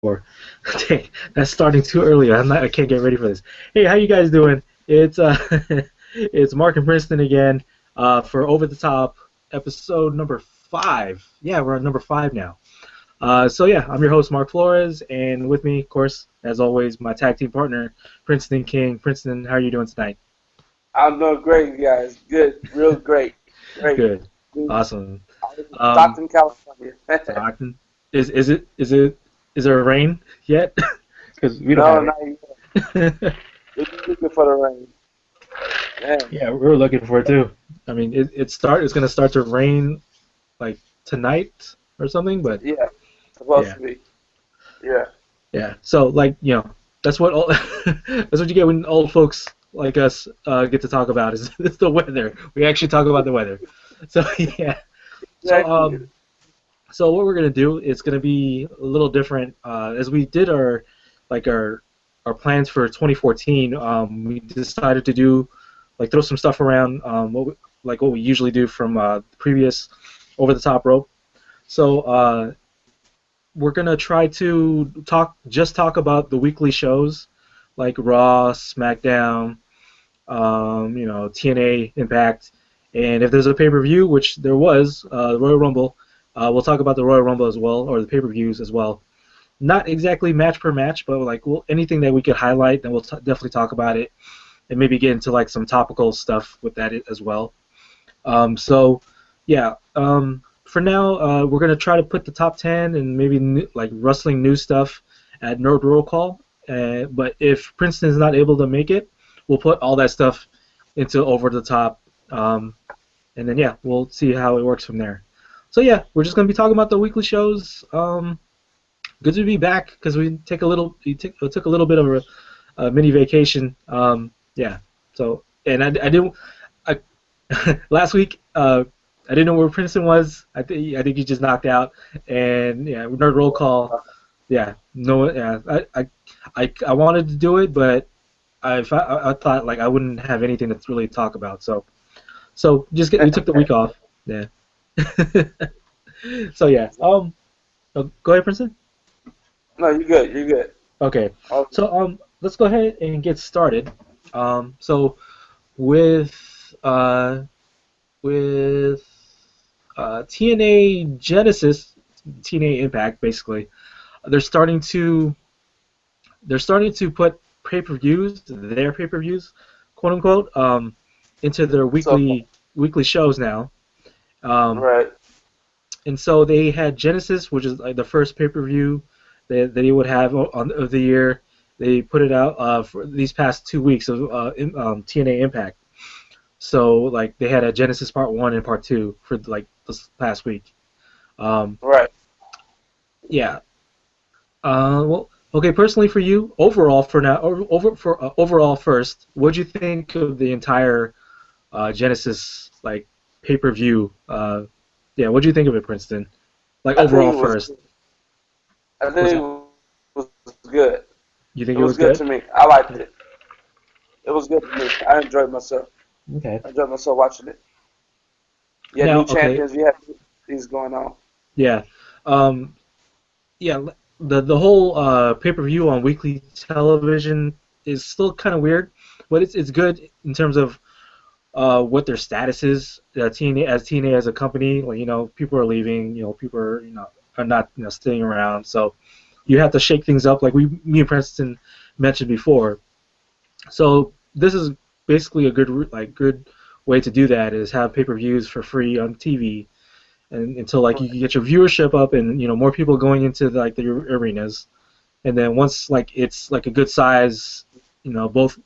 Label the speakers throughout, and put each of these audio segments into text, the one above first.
Speaker 1: Or dang, that's starting too early. I can't get ready for this. Hey, how you guys doing? It's it's Mark and Princeton again for Over the Top episode number 5. Yeah, we're on number 5 now. So yeah, I'm your host Mark Flores, and with me, of course, as always, my tag team partner Princeton King. Princeton, how are you doing tonight?
Speaker 2: I'm doing great, guys. Good, real great, great.
Speaker 1: Good, awesome.
Speaker 2: I live in
Speaker 1: Um,
Speaker 2: Stockton, California.
Speaker 1: so Ogden, is there rain yet? Because we don't
Speaker 2: No,
Speaker 1: have
Speaker 2: not yet. We're just looking for the rain. Man,
Speaker 1: Yeah, we were looking for it too. I mean, it's gonna start to rain like tonight or something, but
Speaker 2: yeah, supposed
Speaker 1: yeah,
Speaker 2: to be. Yeah,
Speaker 1: yeah. So like that's what that's what you get when old folks like us get to talk about is it's the weather. We actually talk about the weather. So yeah. So
Speaker 2: exactly.
Speaker 1: so what we're gonna do is gonna be a little different as we did like our plans for 2014. We decided to do like throw some stuff around like what we usually do from previous over the top rope. So we're gonna try to talk about the weekly shows like Raw, SmackDown, TNA, Impact, and if there's a pay-per-view, which there was, the Royal Rumble, we'll talk about the Royal Rumble as well, or the pay-per-views as well. Not exactly match per match, but like anything that we could highlight, then we'll definitely talk about it, and maybe get into like some topical stuff with that as well. So yeah, for now, we're gonna try to put the top 10 and maybe like wrestling news stuff at Nerd Roll Call. But if Princeton is not able to make it, we'll put all that stuff into over the top, and then yeah, we'll see how it works from there. So yeah, we're just gonna be talking about the weekly shows. Good to be back because we took a little bit of a mini vacation. Yeah. So and I didn't I, last week. I didn't know where Princeton was. I think he just knocked out. And yeah, nerd roll call. Yeah, no, yeah. I wanted to do it, but I thought like I wouldn't have anything to really talk about. So we took the week off. Yeah. So yeah. Go ahead, Princeton.
Speaker 2: No, you're good. You're good.
Speaker 1: Okay.
Speaker 2: Oh,
Speaker 1: So let's go ahead and get started. So with uh with TNA Genesis, TNA Impact, basically, they're starting to put pay-per-views, their pay-per-views, quote unquote, into their
Speaker 2: so
Speaker 1: weekly shows now. Um,
Speaker 2: right.
Speaker 1: and so they had Genesis, which is like the first pay-per-view that they would have of the year. They put it out for these past 2 weeks of TNA Impact. So like they had a Genesis Part One and Part Two for like this past week. Um,
Speaker 2: Right.
Speaker 1: yeah. Well, okay. Personally, for you, overall, for now, overall first, what'd you think of the entire Genesis like pay-per-view? Yeah, what'd you think of it, Princeton? Like
Speaker 2: I think
Speaker 1: overall
Speaker 2: it was.
Speaker 1: first,
Speaker 2: I
Speaker 1: what's
Speaker 2: think
Speaker 1: that?
Speaker 2: it was good.
Speaker 1: You think
Speaker 2: It
Speaker 1: it
Speaker 2: was
Speaker 1: was
Speaker 2: good
Speaker 1: good?
Speaker 2: to me. I liked it. It was good to me. I enjoyed myself.
Speaker 1: Okay.
Speaker 2: I enjoyed myself watching it. You had
Speaker 1: Now,
Speaker 2: new
Speaker 1: okay,
Speaker 2: champions. You had things going on.
Speaker 1: yeah, um, yeah. The whole pay-per-view on weekly television is still kind of weird, but it's good in terms of what their status is. TNA as a company, like people are leaving. People are not staying around. So you have to shake things up, like me and Princeton mentioned before. So this is basically a good way to do that is have pay-per-views for free on TV, and until like you can get your viewership up and more people going into the arenas, and then once like it's like a good size, both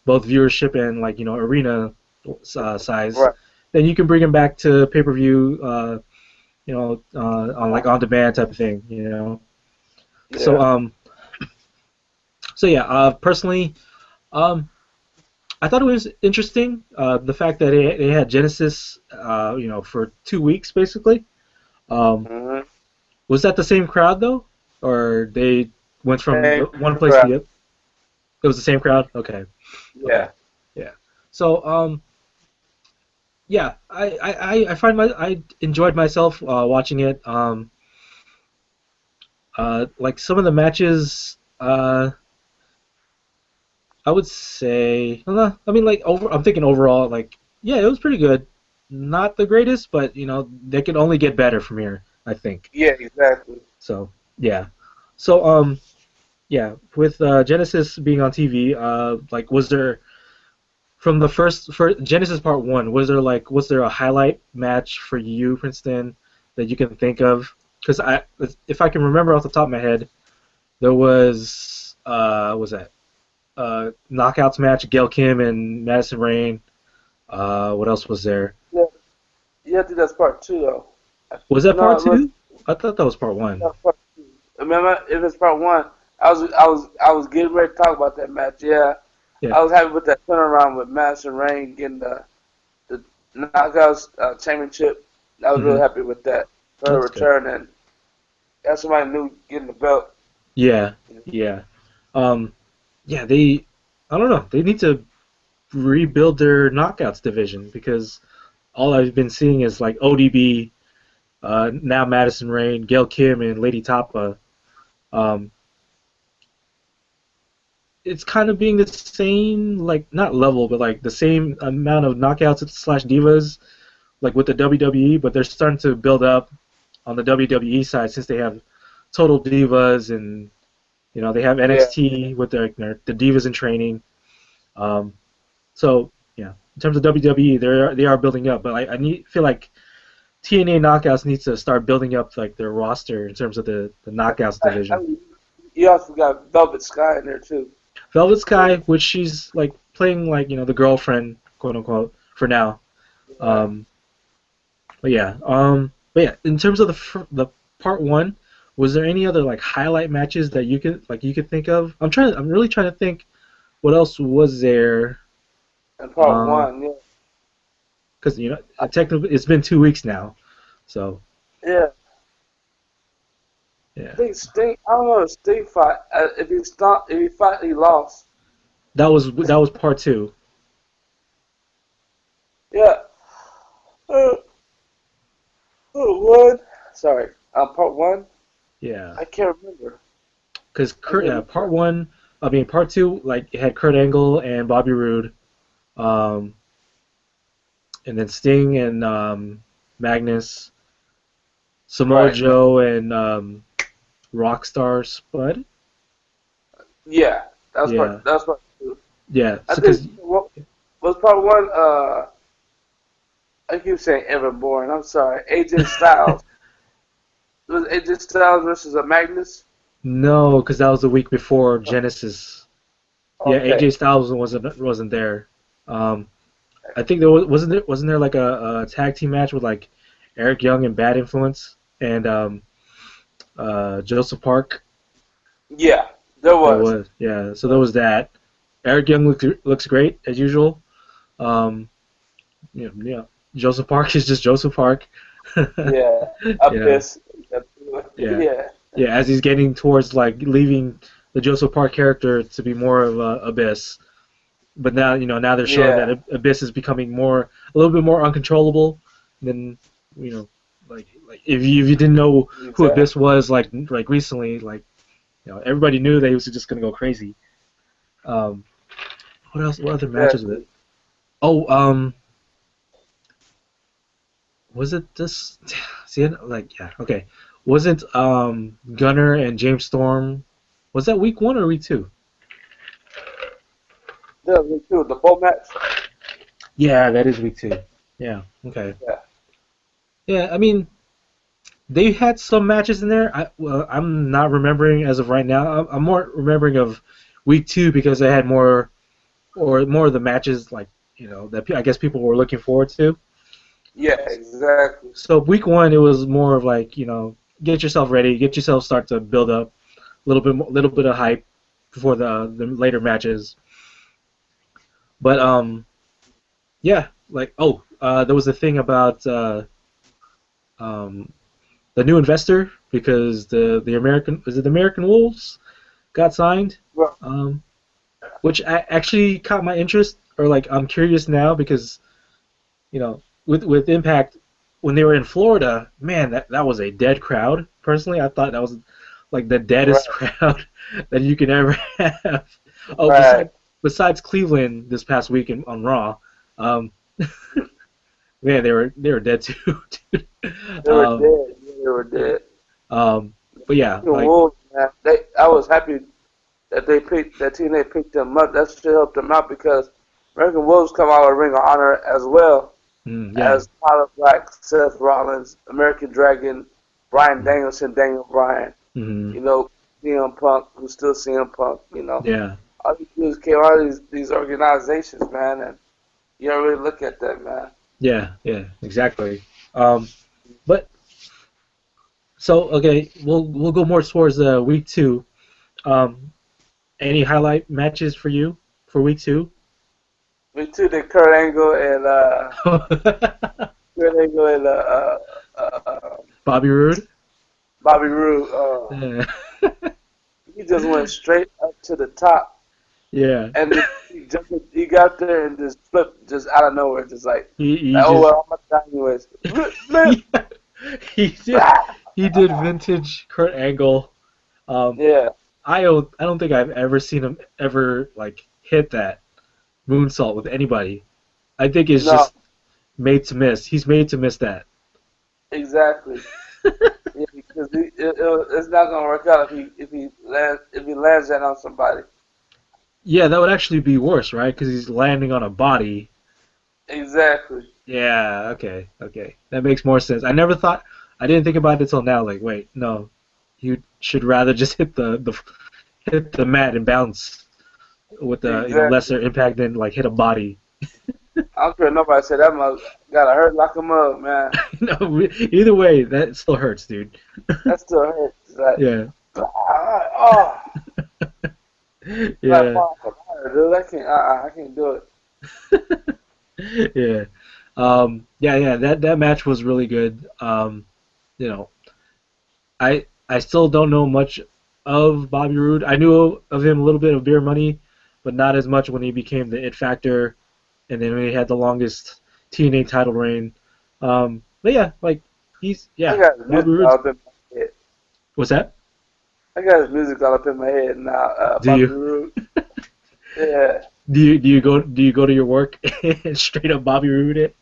Speaker 1: viewership and arena size,
Speaker 2: Right.
Speaker 1: then you can bring them back to pay-per-view, on like on demand type of thing. So
Speaker 2: Yeah.
Speaker 1: so yeah, personally, um, I thought it was interesting, the fact that they had Genesis, for 2 weeks basically. Um,
Speaker 2: Mm-hmm.
Speaker 1: was that the same crowd though, or they went from
Speaker 2: Same
Speaker 1: one place to
Speaker 2: crowd.
Speaker 1: the other? It was the same crowd. Okay, okay,
Speaker 2: Yeah.
Speaker 1: yeah. So yeah, I find I enjoyed myself watching it. Like some of the matches, I would say, I mean, like I'm thinking overall, like yeah, it was pretty good. Not the greatest, but they can only get better from here, I think.
Speaker 2: Yeah, exactly.
Speaker 1: So yeah. So yeah, with Genesis being on TV, like was there from the first Genesis Part One, was there a highlight match for you, Princeton, that you can think of? Because if I can remember off the top of my head, there was that knockouts match, Gail Kim and Madison Rain. What else was there?
Speaker 2: Yeah, yeah, I think that's part two though.
Speaker 1: Was that
Speaker 2: No,
Speaker 1: part
Speaker 2: it was
Speaker 1: two? I thought that was part one.
Speaker 2: part two. Remember, if it's part one, I was getting ready to talk about that match. Yeah,
Speaker 1: Yeah.
Speaker 2: I was happy with that turnaround with Madison Rain getting the knockouts championship. I was really
Speaker 1: Hmm.
Speaker 2: happy with that for her
Speaker 1: That's good.
Speaker 2: return and got somebody new getting the belt.
Speaker 1: Yeah. Yeah. Um. Yeah. I don't know. They need to rebuild their knockouts division because all I've been seeing is like ODB, now Madison Rain, Gail Kim, and Lady Tapa. Um, it's kind of being the same, like not level, but like the same amount of knockouts slash divas, like with the WWE, but they're starting to build up on the WWE side since they have Total Divas and they have
Speaker 2: Yeah,
Speaker 1: NXT with the Divas in training. Um, so yeah, in terms of WWE, they are building up, but feel like TNA Knockouts needs to start building up like their roster in terms of the Knockouts
Speaker 2: I
Speaker 1: division.
Speaker 2: mean, you also got Velvet Sky in there too.
Speaker 1: Velvet Sky, which she's like playing like the girlfriend, quote unquote, for now.
Speaker 2: Yeah.
Speaker 1: Um, but yeah, in terms of the part one, was there any other like highlight matches that you could think of? I'm really trying to think what else was there.
Speaker 2: And part one, yeah.
Speaker 1: Because technically it's been 2 weeks now, so
Speaker 2: Yeah. I
Speaker 1: yeah,
Speaker 2: think Sting. I don't know if Sting fought. If he fought, he lost.
Speaker 1: that was part two.
Speaker 2: Yeah. Uh, one. Sorry. Part one.
Speaker 1: Yeah,
Speaker 2: I can't remember.
Speaker 1: because
Speaker 2: I can't
Speaker 1: part
Speaker 2: remember.
Speaker 1: one, I mean part two, like it had Kurt Angle and Bobby Roode, um, and then Sting and Magnus, Samoa
Speaker 2: Right.
Speaker 1: Joe and Rockstar Spud.
Speaker 2: Yeah. That's part.
Speaker 1: Yeah,
Speaker 2: That's part two.
Speaker 1: yeah.
Speaker 2: I
Speaker 1: So
Speaker 2: think
Speaker 1: because
Speaker 2: what was part one. I keep saying Everborn. I'm sorry. AJ Styles. It was AJ Styles versus a Magnus.
Speaker 1: no, because that was the week before Genesis. Yeah,
Speaker 2: Okay.
Speaker 1: AJ Styles wasn't there. Um, I think there wasn't there like a tag team match with like Eric Young and Bad Influence and Joseph Park.
Speaker 2: Yeah. There
Speaker 1: There
Speaker 2: was.
Speaker 1: was, yeah. So there was that. Eric Young looks great as usual. Um, yeah. Joseph Park is just Joseph Park.
Speaker 2: Yeah.
Speaker 1: Yeah,
Speaker 2: Abyss.
Speaker 1: yeah,
Speaker 2: Yeah.
Speaker 1: yeah. As he's getting towards like leaving the Joseph Park character to be more of Abyss, but now they're showing
Speaker 2: Yeah.
Speaker 1: that Abyss is becoming a little bit more uncontrollable than you know like if you didn't know who
Speaker 2: Exactly.
Speaker 1: Abyss was like recently, like everybody knew that he was just gonna go crazy. Um, what else? What other matches with it?
Speaker 2: Exactly.
Speaker 1: Oh, was it this? See, like yeah, okay. Wasn't Gunner and James Storm? Was that week one or week two?
Speaker 2: Yeah, me too. The bow match.
Speaker 1: Yeah, that is week two. Yeah, okay.
Speaker 2: Yeah.
Speaker 1: Yeah, I mean, they had some matches in there. I'm not remembering as of right now. I'm more remembering of week two because they had more of the matches like that I guess people were looking forward to.
Speaker 2: Yeah, exactly.
Speaker 1: So week one it was more of like get yourself ready, get yourself start to build up little bit of hype before the later matches. But yeah, like there was a thing about um the new investor because the American Wolves got signed,
Speaker 2: Well,
Speaker 1: um, which actually caught my interest. Or like I'm curious now because with Impact when they were in Florida, man, that was a dead crowd. Personally, I thought that was like the deadest
Speaker 2: Right.
Speaker 1: crowd that you can ever have. Oh,
Speaker 2: Right.
Speaker 1: besides Cleveland this past week on Raw, um, man, they were dead too. Dude.
Speaker 2: They were dead. Yeah, they were
Speaker 1: Yeah.
Speaker 2: dead.
Speaker 1: Um, but yeah,
Speaker 2: The
Speaker 1: like
Speaker 2: Wolves, man. I was happy that they picked that team. They picked them up. That should help them out because American Wolves come out of Ring of Honor as well
Speaker 1: yeah,
Speaker 2: as Tyler Black, Seth Rollins, American Dragon, Bryan Danielson, Daniel Bryan.
Speaker 1: mm,
Speaker 2: You know, CM Punk, who's still CM Punk.
Speaker 1: yeah,
Speaker 2: All these dudes came out of these organizations, man, and you don't really look at that, man.
Speaker 1: yeah, exactly. Um, but so okay, we'll go more towards week two. Um, any highlight matches for you for week two?
Speaker 2: We took the Kurt Angle and
Speaker 1: Bobby Roode.
Speaker 2: Bobby Roode.
Speaker 1: Yeah.
Speaker 2: He just went straight up to the top,
Speaker 1: Yeah.
Speaker 2: and he got there and just flipped just out of nowhere, just
Speaker 1: He
Speaker 2: like oh
Speaker 1: just
Speaker 2: well, I'm gonna die anyways.
Speaker 1: yeah, he did he did vintage Kurt Angle. Um,
Speaker 2: Yeah,
Speaker 1: I don't think I've ever seen him ever like hit that moonsault with anybody. I think it's
Speaker 2: no,
Speaker 1: just made to miss. He's made to miss that.
Speaker 2: exactly. Yeah, because it's not gonna work out if he lands that on somebody.
Speaker 1: Yeah, that would actually be worse, right? Because he's landing on a body.
Speaker 2: Exactly.
Speaker 1: Yeah, okay. That makes more sense. I didn't think about it till now. Like, wait, no, you should rather just hit the mat and bounce with the
Speaker 2: Exactly.
Speaker 1: lesser impact than like hit a body.
Speaker 2: I don't care if nobody said that mother gotta hurt lock him up, man.
Speaker 1: No, either way, that still hurts, dude.
Speaker 2: That still hurts. It's like,
Speaker 1: Yeah,
Speaker 2: oh, like,
Speaker 1: yeah,
Speaker 2: dude, I can't do it.
Speaker 1: yeah. Yeah. That match was really good. You know, I still don't know much of Bobby Roode. I knew of him a little bit of Beer Money, but not as much when he became the It Factor, and then when he had the longest TNA title reign. But yeah, like
Speaker 2: I got his
Speaker 1: Bobby
Speaker 2: music all
Speaker 1: Roode's.
Speaker 2: up in my head.
Speaker 1: What's that?
Speaker 2: I got his music all up in my head now.
Speaker 1: Do
Speaker 2: Bobby
Speaker 1: you
Speaker 2: Roode. Yeah.
Speaker 1: do you go to your work and straight up Bobby Roode it?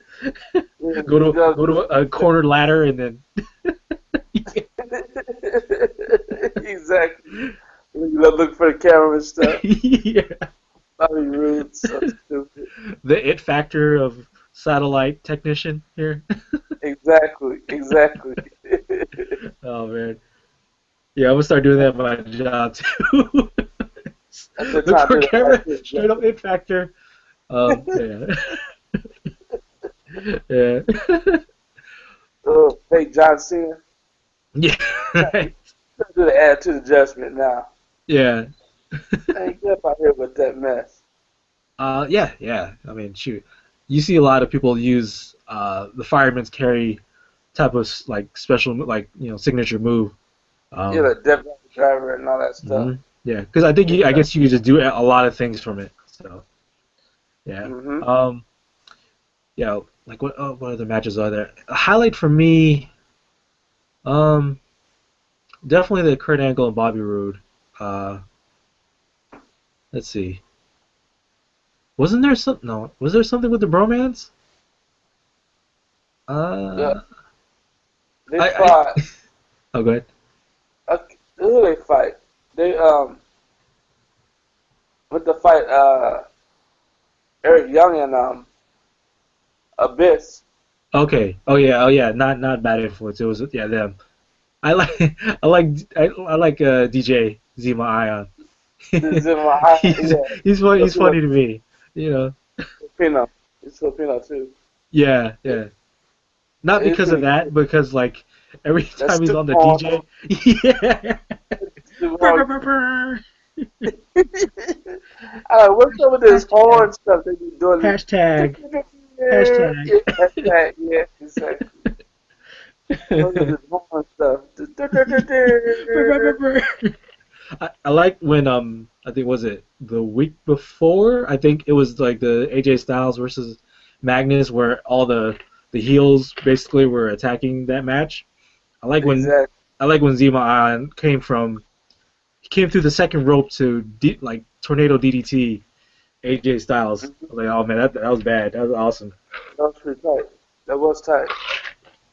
Speaker 2: Yeah,
Speaker 1: Go to a corner ladder and then
Speaker 2: exactly. You look for the camera and stuff.
Speaker 1: yeah.
Speaker 2: Bobby Roode, so stupid.
Speaker 1: The It Factor of satellite technician here.
Speaker 2: Exactly.
Speaker 1: Oh man. Yeah, I'm gonna start doing that at my job too.
Speaker 2: That's the
Speaker 1: Look
Speaker 2: time
Speaker 1: for
Speaker 2: to
Speaker 1: a
Speaker 2: do that.
Speaker 1: camera, straight up It Factor. Yeah. Yeah.
Speaker 2: Oh, fake John Cena.
Speaker 1: Yeah. Right.
Speaker 2: Do the attitude adjustment now.
Speaker 1: Yeah.
Speaker 2: I ain't get up out here with that mess.
Speaker 1: Yeah. I mean, shoot. You see a lot of people use the fireman's carry type of like special like signature move.
Speaker 2: You
Speaker 1: Um,
Speaker 2: know, the driver and all that stuff.
Speaker 1: yeah, because I
Speaker 2: Yeah.
Speaker 1: guess you could just do a lot of things from it. So yeah.
Speaker 2: Mhm.
Speaker 1: Yeah. Like what other matches are there? A highlight for me, um, definitely the Kurt Angle and Bobby Roode. Uh, let's see. Wasn't there some? No, was there something with the bromance?
Speaker 2: Yeah.
Speaker 1: Uh,
Speaker 2: They
Speaker 1: I
Speaker 2: fought.
Speaker 1: oh, go ahead.
Speaker 2: Who they fight? They with the fight Eric Young and Abyss.
Speaker 1: Okay. Oh yeah. Not bad influence. It was them. I like I like DJ Zima Ion.
Speaker 2: This is in my eye.
Speaker 1: he's
Speaker 2: Yeah.
Speaker 1: he's
Speaker 2: Filipino.
Speaker 1: funny to me. You know.
Speaker 2: Filipino. It's Filipino too.
Speaker 1: Yeah. Not
Speaker 2: It's
Speaker 1: because of
Speaker 2: pretty
Speaker 1: that,
Speaker 2: good.
Speaker 1: because like every
Speaker 2: That's
Speaker 1: time he's
Speaker 2: too
Speaker 1: on the
Speaker 2: long.
Speaker 1: DJ, yeah.
Speaker 2: Too
Speaker 1: Brr, brr,
Speaker 2: long.
Speaker 1: brr, brr.
Speaker 2: What's up with this
Speaker 1: Hashtag
Speaker 2: horn stuff they be doing?
Speaker 1: hashtag
Speaker 2: Yeah,
Speaker 1: hashtag.
Speaker 2: that's that. Yeah, exactly. What's up with this horn stuff?
Speaker 1: Brr, brr, brr, brr. I like when I think was it the week before, I think it was like the AJ Styles versus Magnus where all the heels basically were attacking that match. I like when
Speaker 2: Exactly.
Speaker 1: I like when Zema Ion he came through the second rope to like tornado DDT AJ Styles. I was like, oh man, that was bad. That was awesome.
Speaker 2: That was pretty tight. That was tight.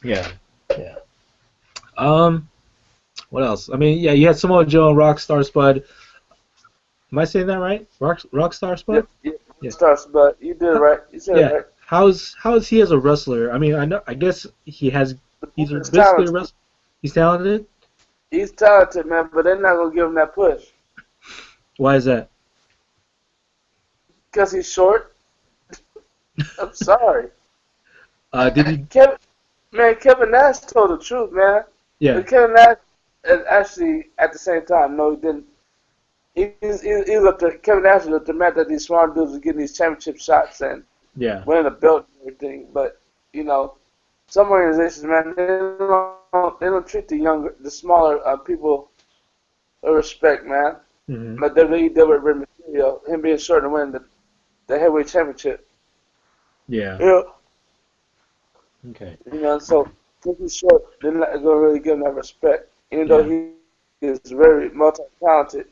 Speaker 1: Yeah, yeah. Um, what else? I mean, yeah, you had Samoa Joe and Rockstar Spud. Am I saying that right? Rockstar
Speaker 2: Yeah,
Speaker 1: Spud?
Speaker 2: yeah.
Speaker 1: Yeah.
Speaker 2: Starts, but you did it right. You said it
Speaker 1: Yeah.
Speaker 2: right.
Speaker 1: How's he as a wrestler? I mean, I know. I guess he's
Speaker 2: He's
Speaker 1: basically a
Speaker 2: talented.
Speaker 1: wrestler. He's talented.
Speaker 2: He's talented, man, but they're not gonna give him that push
Speaker 1: Why is that?
Speaker 2: because he's short. I'm sorry.
Speaker 1: Did he?
Speaker 2: Kevin Nash told the truth, man.
Speaker 1: Yeah.
Speaker 2: But Kevin Nash is actually at the same time. No, he didn't. He looked at Kevin Nash looked at that these smart dudes were getting these championship shots and
Speaker 1: Yeah.
Speaker 2: winning a belt and everything. But you know, some organizations, man, they don't treat the smaller people with respect, man.
Speaker 1: Hmm.
Speaker 2: But WWE did with Rey Mysterio, him being short and winning the heavyweight championship.
Speaker 1: Yeah.
Speaker 2: You know,
Speaker 1: Okay.
Speaker 2: so since he's short, they're not gonna really give him that respect, even though
Speaker 1: Yeah.
Speaker 2: he is very multi-talented.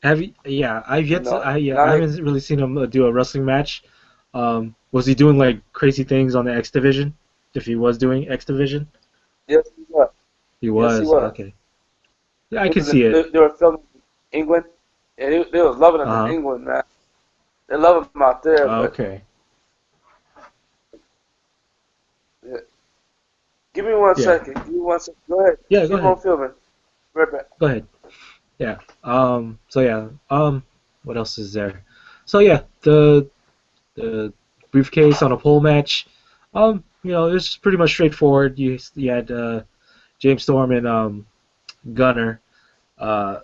Speaker 1: Have you? Yeah. I've
Speaker 2: You
Speaker 1: yet to.
Speaker 2: know,
Speaker 1: I
Speaker 2: now they
Speaker 1: haven't really seen him do a wrestling match. Was he doing like crazy things on the X Division? If he was doing X Division,
Speaker 2: yes he was,
Speaker 1: he
Speaker 2: yes he
Speaker 1: was.
Speaker 2: was.
Speaker 1: Okay. Yeah, I can see it.
Speaker 2: They were filming in England, and they was loving him in
Speaker 1: Uh
Speaker 2: England, man. They love him out there,
Speaker 1: huh.
Speaker 2: but
Speaker 1: Okay.
Speaker 2: yeah. Give me one
Speaker 1: Yeah.
Speaker 2: second. Give me one second. Go ahead.
Speaker 1: Yeah. Go
Speaker 2: Keep on
Speaker 1: ahead.
Speaker 2: filming. Right back.
Speaker 1: Go ahead. Yeah. So yeah. What else is there? So yeah, the briefcase on a pole match. It's pretty much straightforward. You had James Storm and Gunner. Uh,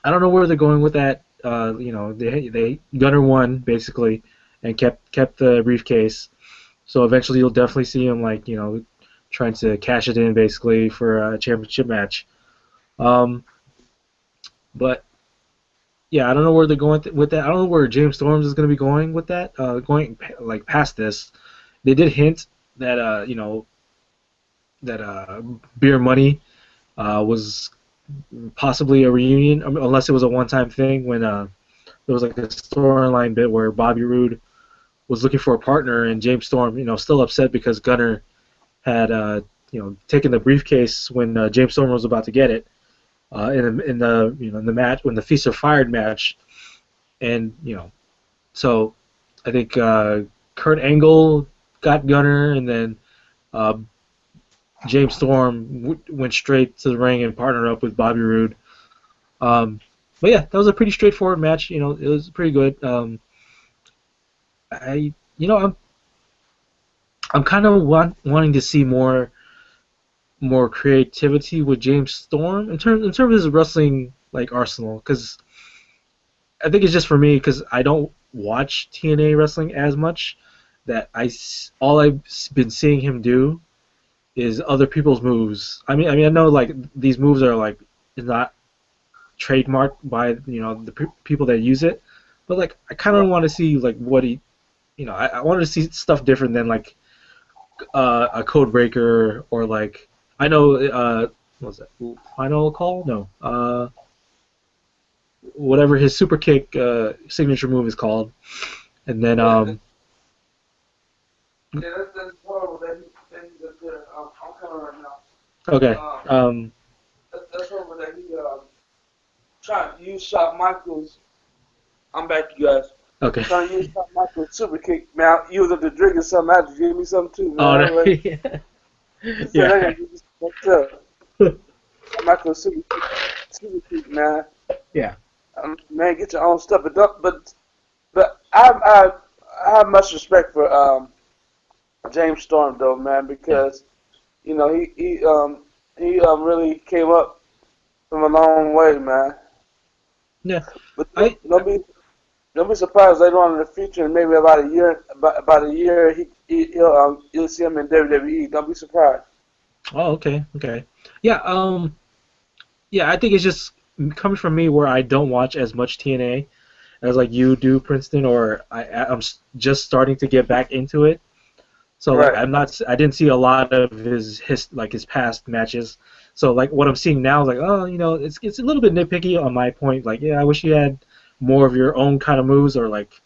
Speaker 1: I don't know where they're going with that. They Gunner won basically, and kept the briefcase. So eventually you'll definitely see him like trying to cash it in basically for a championship match. Um, but yeah, I don't know where they're going with that. I don't know where James Storms is going to be going with that. Going like past this, they did hint that that Beer Money was possibly a reunion, unless it was a one-time thing when there was like a storyline bit where Bobby Roode was looking for a partner and James Storm, still upset because Gunner had taken the briefcase when James Storm was about to get it in the match when the Feast or Fired match, and so I think Kurt Angle got Gunner, and then uh, James Storm went straight to the ring and partnered up with Bobby Roode. Um, but yeah, that was a pretty straightforward match. It was pretty good. I you know I'm kind of wanting to see more creativity with James Storm in terms of his wrestling like arsenal, because I think it's just for me because I don't watch TNA wrestling as much, that all I've been seeing him do is other people's moves. I know like these moves are like not trademarked by the people that use it, but like I kind of
Speaker 2: Right.
Speaker 1: want to see like what he I wanted to see stuff different than like a code breaker, or like I know what was that, final call, no, whatever his super kick signature move is called, and then
Speaker 2: Yeah, that's horrible that he up there. I'm coming right
Speaker 1: okay,
Speaker 2: now.
Speaker 1: um
Speaker 2: That's horrible that he trying to use Shawn Michaels. I'm back, you guys.
Speaker 1: okay.
Speaker 2: Trying to use Shawn Michaels super kick. Man, you was up there drinking something. I had to give me something too, man.
Speaker 1: Oh
Speaker 2: I
Speaker 1: no.
Speaker 2: was like, he said, I
Speaker 1: Yeah.
Speaker 2: gotta give you something too. Shawn Michaels super kick, man.
Speaker 1: Yeah.
Speaker 2: Man, get your own stuff, but don't, but I have much respect for James Storm though, man,
Speaker 1: Yeah.
Speaker 2: because he really came up from a long way, man.
Speaker 1: Yeah.
Speaker 2: But
Speaker 1: I
Speaker 2: don't be surprised later on in the future, and maybe about a year, you'll see him in WWE. Don't be surprised.
Speaker 1: oh, okay. Okay. Yeah. Yeah, I think it's just coming from me where I don't watch as much TNA as like you do, Princeton, or I'm just starting to get back into it. So like
Speaker 2: Right.
Speaker 1: I didn't see a lot of his past matches. So like what I'm seeing now is like, oh, it's a little bit nitpicky on my point. Like, yeah, I wish you had more of your own kind of moves, or like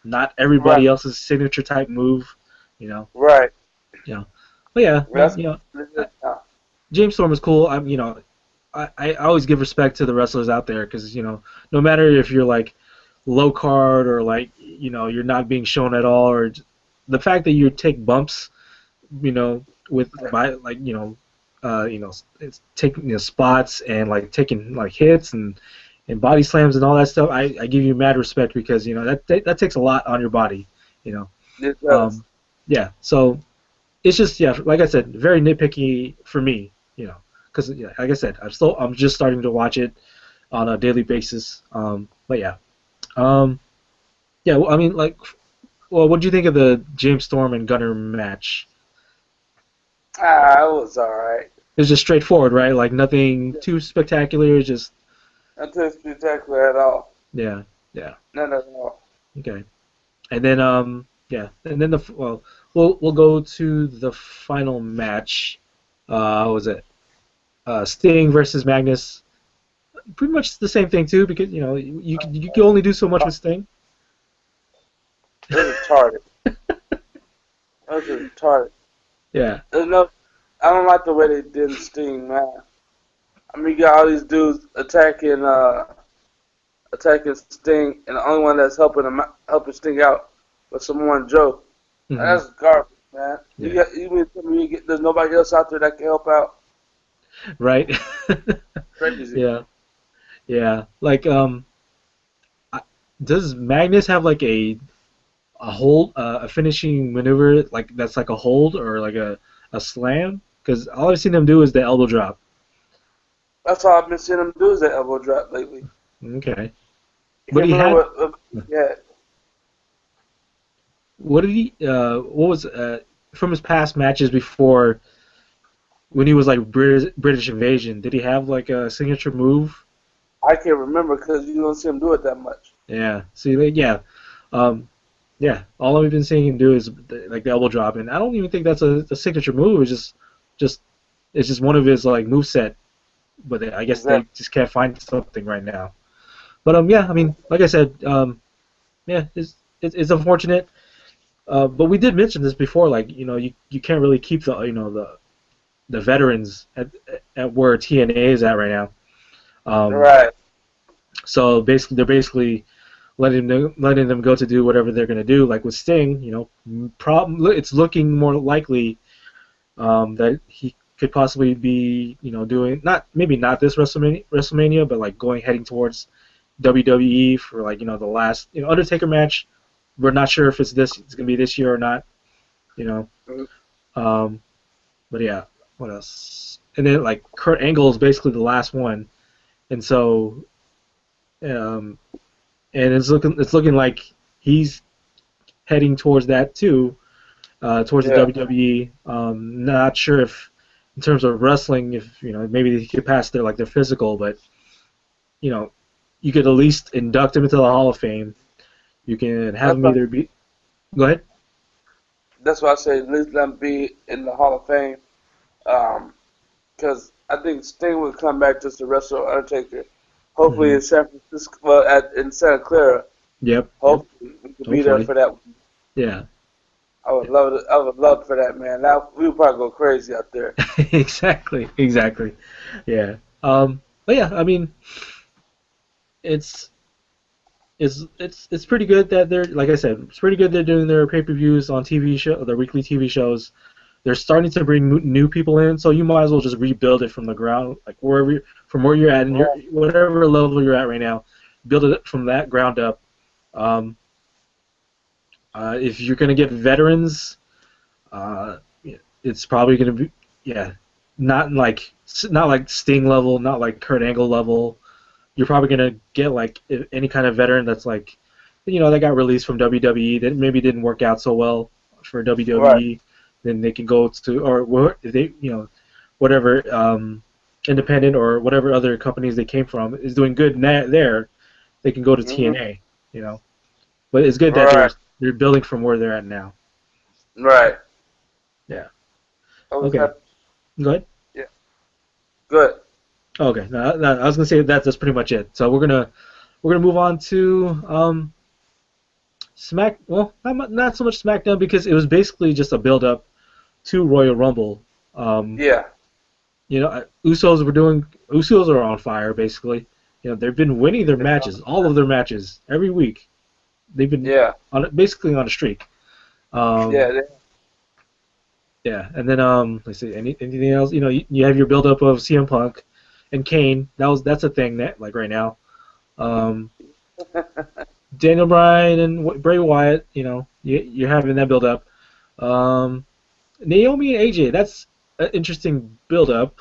Speaker 1: not
Speaker 2: Right.
Speaker 1: everybody else's signature type move, you know.
Speaker 2: Right.
Speaker 1: You know. But yeah, I mean,
Speaker 2: That's what it is
Speaker 1: I-
Speaker 2: now.
Speaker 1: James Storm is cool. I always give respect to the wrestlers out there because no matter if you're like low card or like you're not being shown at all, or the fact that you take bumps, with by like it's taking spots and like taking like hits and body slams and all that stuff. I give you mad respect because that takes a lot on your body, you know.
Speaker 2: It does.
Speaker 1: Um, yeah, so it's just like I said, very nitpicky for me, because like I said, I'm just starting to watch it on a daily basis. But yeah, um, yeah. Well, I mean, like, well, what do you think of the James Storm and Gunner match?
Speaker 2: Ah, it was all right.
Speaker 1: It's just straightforward, right? Like nothing too spectacular. Just
Speaker 2: Nothing spectacular at all.
Speaker 1: yeah, yeah.
Speaker 2: None at all.
Speaker 1: Okay, and then yeah, and then we'll go to the final match. What was it? Sting versus Magnus. Pretty much the same thing too, because you can only do so much with Sting.
Speaker 2: It was retarded. It was retarded.
Speaker 1: Yeah.
Speaker 2: There's no. I don't like the way they did Sting, man. I mean, you got all these dudes attacking Sting, and the only one that's helping Sting out was Samoa Joe.
Speaker 1: Hmm.
Speaker 2: That's garbage, man.
Speaker 1: Yeah.
Speaker 2: You mean tell me there's nobody else out there that can help out?
Speaker 1: Right.
Speaker 2: Crazy.
Speaker 1: Yeah. Yeah. Like I- does Magnus have like a hold, a finishing maneuver like that's like a hold or like a slam? Because all I've seen him do is the elbow drop.
Speaker 2: That's all I've been seeing him do is that elbow drop lately.
Speaker 1: Okay.
Speaker 2: I
Speaker 1: But
Speaker 2: can't
Speaker 1: he
Speaker 2: remember
Speaker 1: had
Speaker 2: what he had.
Speaker 1: what did he what was from his past matches before when he was like British Invasion? Did he have like a signature move?
Speaker 2: I can't remember because you don't see him do it that much.
Speaker 1: Yeah. See, like, yeah. Um, Yeah, all I've been seeing him do is like the elbow drop, and I don't even think that's a signature move. Just it's just one of his like move set. But I guess they
Speaker 2: Exactly.
Speaker 1: just can't find something right now. But yeah, I mean, like I said, yeah, it's unfortunate. But we did mention this before, like you can't really keep the veterans at where TNA is at right now. Um,
Speaker 2: Right.
Speaker 1: so basically, they're basically letting them go to do whatever they're going to do. Like with Sting, it's looking more likely that he could possibly be, doing maybe not this WrestleMania, but like heading towards WWE for like the last Undertaker match. We're not sure if it's going to be this year or not, you know.
Speaker 2: Mhm.
Speaker 1: Um, but yeah, what else? And then like Kurt Angle is basically the last one, and so um, and it's looking like he's heading towards that too, towards the
Speaker 2: Yeah.
Speaker 1: WWE. Not sure if, in terms of wrestling, if maybe they could pass their physical, but you know, you could at least induct him into the Hall of Fame. You can have
Speaker 2: That's
Speaker 1: him
Speaker 2: why,
Speaker 1: either be. Go ahead.
Speaker 2: that's why I say at least let him be in the Hall of Fame. Because I think Sting would come back just to wrestle Undertaker. Hopefully
Speaker 1: Hmm.
Speaker 2: in San Francisco, well, in Santa Clara.
Speaker 1: Yep. Yep.
Speaker 2: Hopefully we could be there
Speaker 1: Hopefully.
Speaker 2: for that.
Speaker 1: Yeah.
Speaker 2: I would love it. I would love for that, man. Now we would probably go crazy out there.
Speaker 1: Exactly. Exactly. Yeah. But yeah, I mean, it's it's pretty good that they're, like I said, it's pretty good they're doing their pay-per-views on TV show, their weekly TV shows. They're starting to bring new people in, so you might as well just rebuild it from the ground, like from where you're at, and
Speaker 2: Right.
Speaker 1: whatever level you're at right now, build it from that ground up. Um, if you're gonna get veterans, yeah, it's probably gonna be, yeah, not like Sting level, not like Kurt Angle level. You're probably gonna get like any kind of veteran that's like, that got released from WWE that maybe didn't work out so well for
Speaker 2: Right.
Speaker 1: WWE. Then they can go to, if they, whatever independent or whatever other companies they came from is doing good there. They can go to
Speaker 2: Mhm.
Speaker 1: TNA. But it's good that they're
Speaker 2: Right.
Speaker 1: they're building from where they're at now.
Speaker 2: Right.
Speaker 1: Yeah.
Speaker 2: I was
Speaker 1: Okay.
Speaker 2: happy.
Speaker 1: Go ahead.
Speaker 2: Yeah. Good.
Speaker 1: Okay. No, I was gonna say that's pretty much it. So we're gonna move on to Smack. Well, not so much SmackDown because it was basically just a build up to Royal Rumble. Um,
Speaker 2: Yeah.
Speaker 1: Usos are on fire basically. They've been winning their matches, all of their matches every week. They've been
Speaker 2: Yeah.
Speaker 1: basically on a streak. Um,
Speaker 2: Yeah.
Speaker 1: yeah, and then let's see, anything else? You have your build up of CM Punk and Kane. That's a thing that like right now. Um, Daniel Bryan and Bray Wyatt. You're having that build up. Um, Naomi and AJ. That's an interesting build up.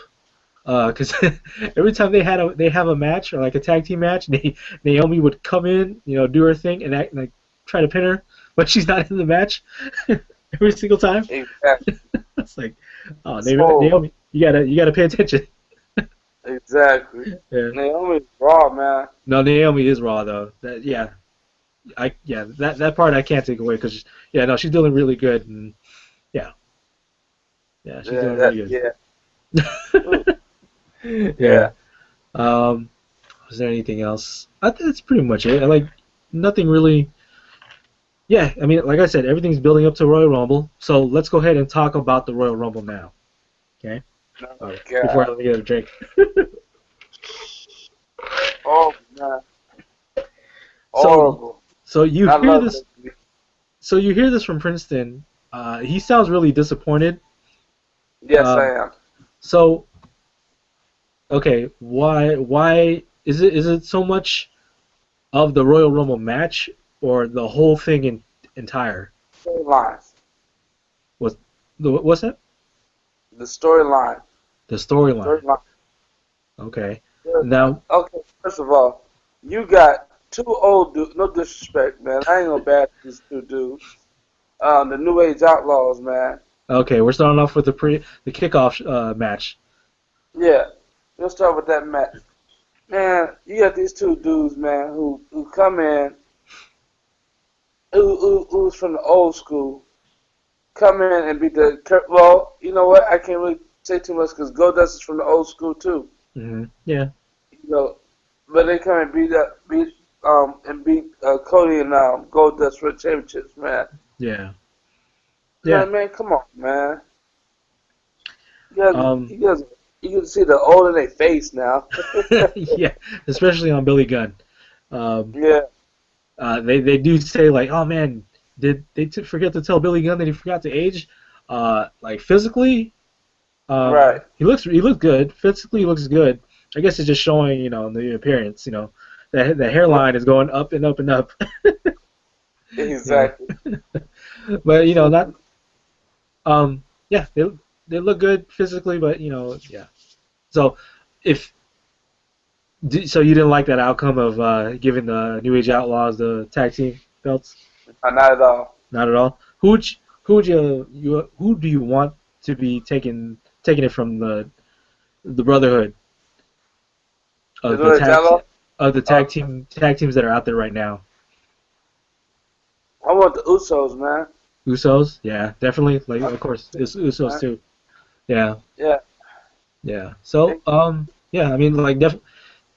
Speaker 1: Because every time they have a match or like a tag team match, Naomi would come in, do her thing and act like try to pin her, but she's not in the match every single time.
Speaker 2: Exactly.
Speaker 1: It's like, oh,
Speaker 2: So
Speaker 1: Naomi, you gotta pay attention.
Speaker 2: exactly.
Speaker 1: Yeah.
Speaker 2: Naomi's raw, man.
Speaker 1: No, Naomi is raw though. That part I can't take away because yeah, no, she's doing really good and yeah, yeah, she's
Speaker 2: Yeah.
Speaker 1: doing really
Speaker 2: Yeah. Ooh,
Speaker 1: good. Yeah.
Speaker 2: yeah.
Speaker 1: Um, was there anything else? I think that's pretty much it. Like nothing really. Yeah, I mean, like I said, everything's building up to Royal Rumble. So let's go ahead and talk about the Royal Rumble now. Okay.
Speaker 2: Oh
Speaker 1: All right. Before I
Speaker 2: God.
Speaker 1: let me get a drink.
Speaker 2: Oh man.
Speaker 1: So,
Speaker 2: Horrible.
Speaker 1: so you
Speaker 2: I
Speaker 1: hear
Speaker 2: love
Speaker 1: this.
Speaker 2: it.
Speaker 1: So you hear this from Princeton. He sounds really disappointed.
Speaker 2: Yes, I
Speaker 1: Um,
Speaker 2: am.
Speaker 1: so okay, why is it so much of the Royal Rumble match or the whole thing entire?
Speaker 2: Storylines.
Speaker 1: Was what's that?
Speaker 2: The storyline.
Speaker 1: The storyline.
Speaker 2: Storyline.
Speaker 1: Okay.
Speaker 2: Storyline.
Speaker 1: Now,
Speaker 2: Okay, first of all, you got two old dudes. No disrespect, man. I ain't gonna bash these two dudes. The New Age Outlaws, man.
Speaker 1: okay, we're starting off with the kickoff match.
Speaker 2: Yeah. Let's start with that match. Man, you got these two dudes, man, who come in, who's from the old school, come in and beat well, you know what? I can't really say too much because Goldust is from the old school too.
Speaker 1: Yeah,
Speaker 2: You know, but they come and beat Cody and Goldust for the championships, man.
Speaker 1: yeah, yeah.
Speaker 2: Man, come on, man. You guys,
Speaker 1: Um,
Speaker 2: you guys, you can see the old in their face now.
Speaker 1: yeah, especially on Billy Gunn. Um,
Speaker 2: Yeah,
Speaker 1: they do say like, oh man, did they forget to tell Billy Gunn that he forgot to age? Like physically,
Speaker 2: right.
Speaker 1: he looks good. Physically, he looks good. I guess it's just showing, in the appearance. The
Speaker 2: Right.
Speaker 1: hairline is going up and up and up. Yeah.
Speaker 2: Exactly.
Speaker 1: But
Speaker 2: So,
Speaker 1: not. Yeah, they look good physically, but yeah. So if so, you didn't like that outcome of giving the New Age Outlaws the tag team belts?
Speaker 2: not at all.
Speaker 1: Not at all. Who do you want to be taking it from the Brotherhood
Speaker 2: Is
Speaker 1: of the
Speaker 2: it Jello? Uh,
Speaker 1: tag teams that are out there right now?
Speaker 2: I want the Usos, man.
Speaker 1: Usos, yeah, definitely. Like,
Speaker 2: Uh,
Speaker 1: of course, it's Usos
Speaker 2: man.
Speaker 1: too. Yeah,
Speaker 2: Yeah.
Speaker 1: yeah. So, yeah, I mean, like,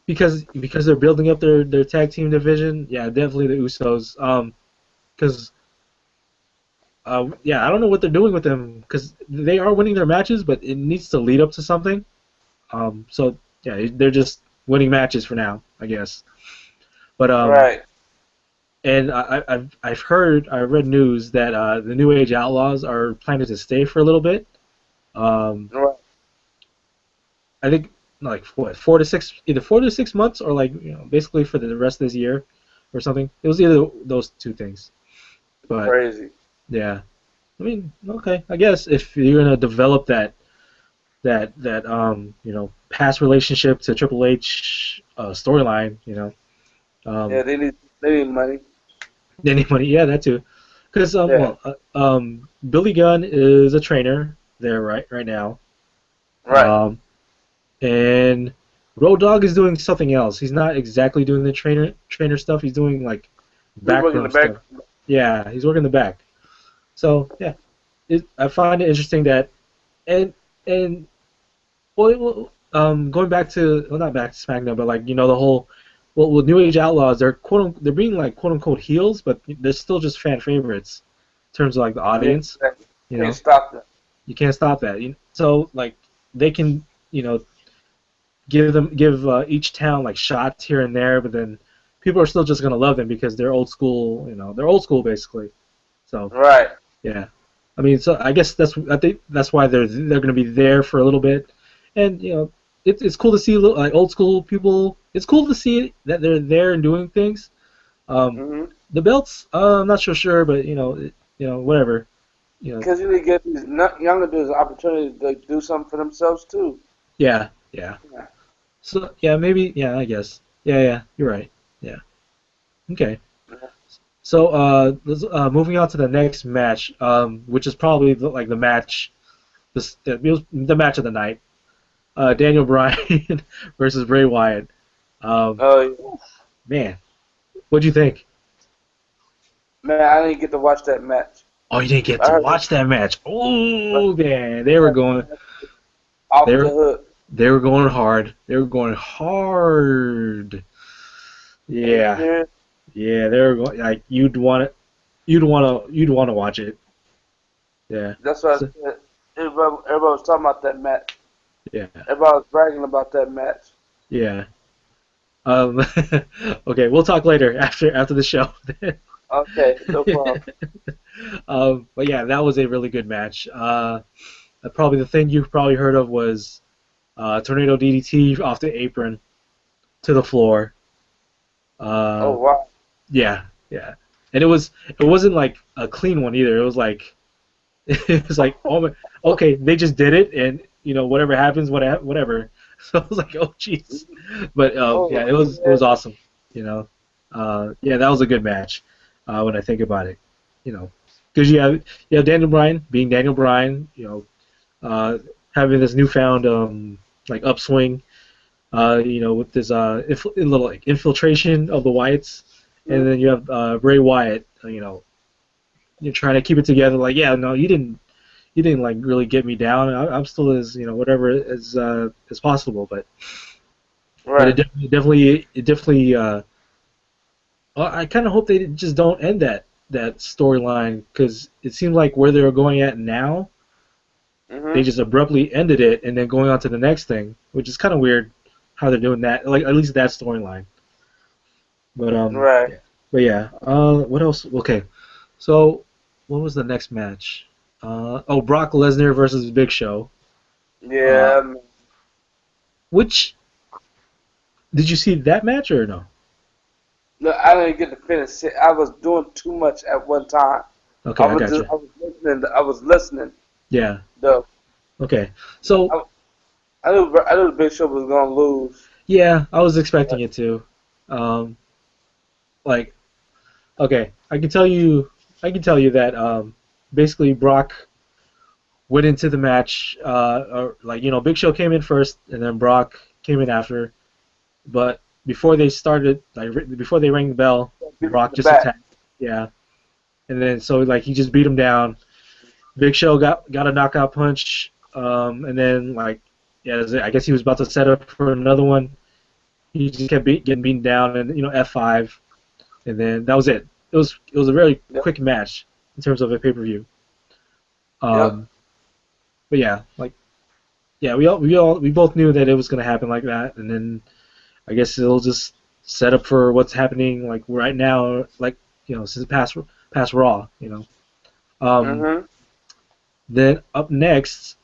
Speaker 1: because they're building up their tag team division. Yeah, definitely the Usos. Because yeah, I don't know what they're doing with them because they are winning their matches, but it needs to lead up to something. So yeah, they're just winning matches for now, I guess. But
Speaker 2: Right.
Speaker 1: and I've read news that the New Age Outlaws are planning to stay for a little bit. Um,
Speaker 2: Right.
Speaker 1: I think like what 4 to 6, either 4 to 6 months or like basically for the rest of this year or something. It was either those two things. But
Speaker 2: Crazy.
Speaker 1: yeah, I mean, okay, I guess if you're gonna develop that past relationship to Triple H storyline,
Speaker 2: Yeah,
Speaker 1: um,
Speaker 2: they need money.
Speaker 1: anybody, yeah, that too, because
Speaker 2: Yeah.
Speaker 1: Billy Gunn is a trainer there right now,
Speaker 2: Right.
Speaker 1: um, and Road Dogg is doing something else. He's not exactly doing the trainer stuff. He's doing like
Speaker 2: He's working the
Speaker 1: backroom
Speaker 2: back.
Speaker 1: stuff. Yeah, he's working the back. So yeah. I find it interesting that and and going back to well not back to SmackDown, but like the whole well with New Age Outlaws, they're being like quote unquote heels, but they're still just fan favorites in terms of like the
Speaker 2: Yeah,
Speaker 1: audience.
Speaker 2: exactly.
Speaker 1: You
Speaker 2: Can't
Speaker 1: know,
Speaker 2: stop them.
Speaker 1: you can't stop that. So like they can give each town like shots here and there, but then people are still just gonna love them because they're old school. They're old school basically. So
Speaker 2: Right.
Speaker 1: yeah, I mean, so I think that's why they're gonna be there for a little bit, and it's cool to see like old school people. It's cool to see that they're there and doing things. Um,
Speaker 2: Mhm.
Speaker 1: the belts, I'm not so sure, but whatever. You know,
Speaker 2: Because you need to give these younger dudes an opportunity to do something for themselves too.
Speaker 1: yeah, yeah.
Speaker 2: Yeah.
Speaker 1: So yeah, maybe yeah, I guess. Yeah, yeah, you're right. Yeah. Okay. So moving on to the next match, which is probably like the match, the match of the night. Daniel Bryan versus Bray Wyatt. Um,
Speaker 2: Oh
Speaker 1: man, what'd you think?
Speaker 2: man, I didn't get to watch that match.
Speaker 1: Oh, you didn't get
Speaker 2: I
Speaker 1: to
Speaker 2: heard
Speaker 1: watch that match.
Speaker 2: but
Speaker 1: Oh man, they were going, they
Speaker 2: off the
Speaker 1: were,
Speaker 2: hook.
Speaker 1: they were going hard. They were going hard.
Speaker 2: Are you
Speaker 1: Yeah,
Speaker 2: serious?
Speaker 1: yeah, they were going like you'd want to watch it. Yeah,
Speaker 2: That's what
Speaker 1: so,
Speaker 2: I said. Everybody was talking about that match.
Speaker 1: yeah,
Speaker 2: Everybody was bragging about that match.
Speaker 1: yeah. Um, okay, we'll talk later after the show.
Speaker 2: Okay, no problem.
Speaker 1: But yeah, that was a really good match. Probably the thing you've probably heard of was tornado DDT off the apron to the floor. Uh,
Speaker 2: Oh wow.
Speaker 1: yeah, yeah, and it wasn't like a clean one either. It was like it was like oh my, okay, they just did it, and whatever happens, whatever. So I was like, oh jeez, but
Speaker 2: Oh
Speaker 1: yeah, it
Speaker 2: yeah.
Speaker 1: was awesome. Yeah, that was a good match when I think about it. Because you have Daniel Bryan being Daniel Bryan, having this newfound like upswing, with this little like infiltration of the Wyatts, and
Speaker 2: Mhm.
Speaker 1: then you have Bray Wyatt, you're trying to keep it together. Like, yeah, no, you didn't like really get me down. I'm still as whatever as possible, but
Speaker 2: Right.
Speaker 1: it definitely. I kind of hope they just don't end that storyline because it seems like where they're going at now, they
Speaker 2: Mhm.
Speaker 1: just abruptly ended it and then going on to the next thing, which is kind of weird how they're doing that. Like at least that storyline.
Speaker 2: Right.
Speaker 1: Yeah. But yeah. What else? Okay. So what was the next match? Brock Lesnar versus Big Show. Uh,
Speaker 2: Yeah. Man.
Speaker 1: which did you see that match or no?
Speaker 2: No, I didn't get to finish it. I was doing too much at one time.
Speaker 1: Okay, I got you.
Speaker 2: I was listening. I was listening.
Speaker 1: Yeah.
Speaker 2: Though
Speaker 1: Okay. So
Speaker 2: I knew the Big Show was gonna lose.
Speaker 1: yeah, I was expecting it to. Um, like okay, I can tell you that basically Brock went into the match, or like Big Show came in first, and then Brock came in after. But before they started, like before they rang the bell,
Speaker 2: Beat him in
Speaker 1: Brock
Speaker 2: the
Speaker 1: just
Speaker 2: back.
Speaker 1: attacked. Yeah, and then so like he just beat him down. Big Show got a knockout punch, and then like yeah, I guess he was about to set up for another one. He just kept getting beaten down, and F5, and then that was it. It was a very
Speaker 2: Yep.
Speaker 1: quick match in terms of a pay per view.
Speaker 2: Yep.
Speaker 1: Um, but yeah, like yeah, we both knew that it was gonna happen like that, and then I guess it'll just set up for what's happening like right now, like since past Raw. Um,
Speaker 2: Mhm.
Speaker 1: then up next,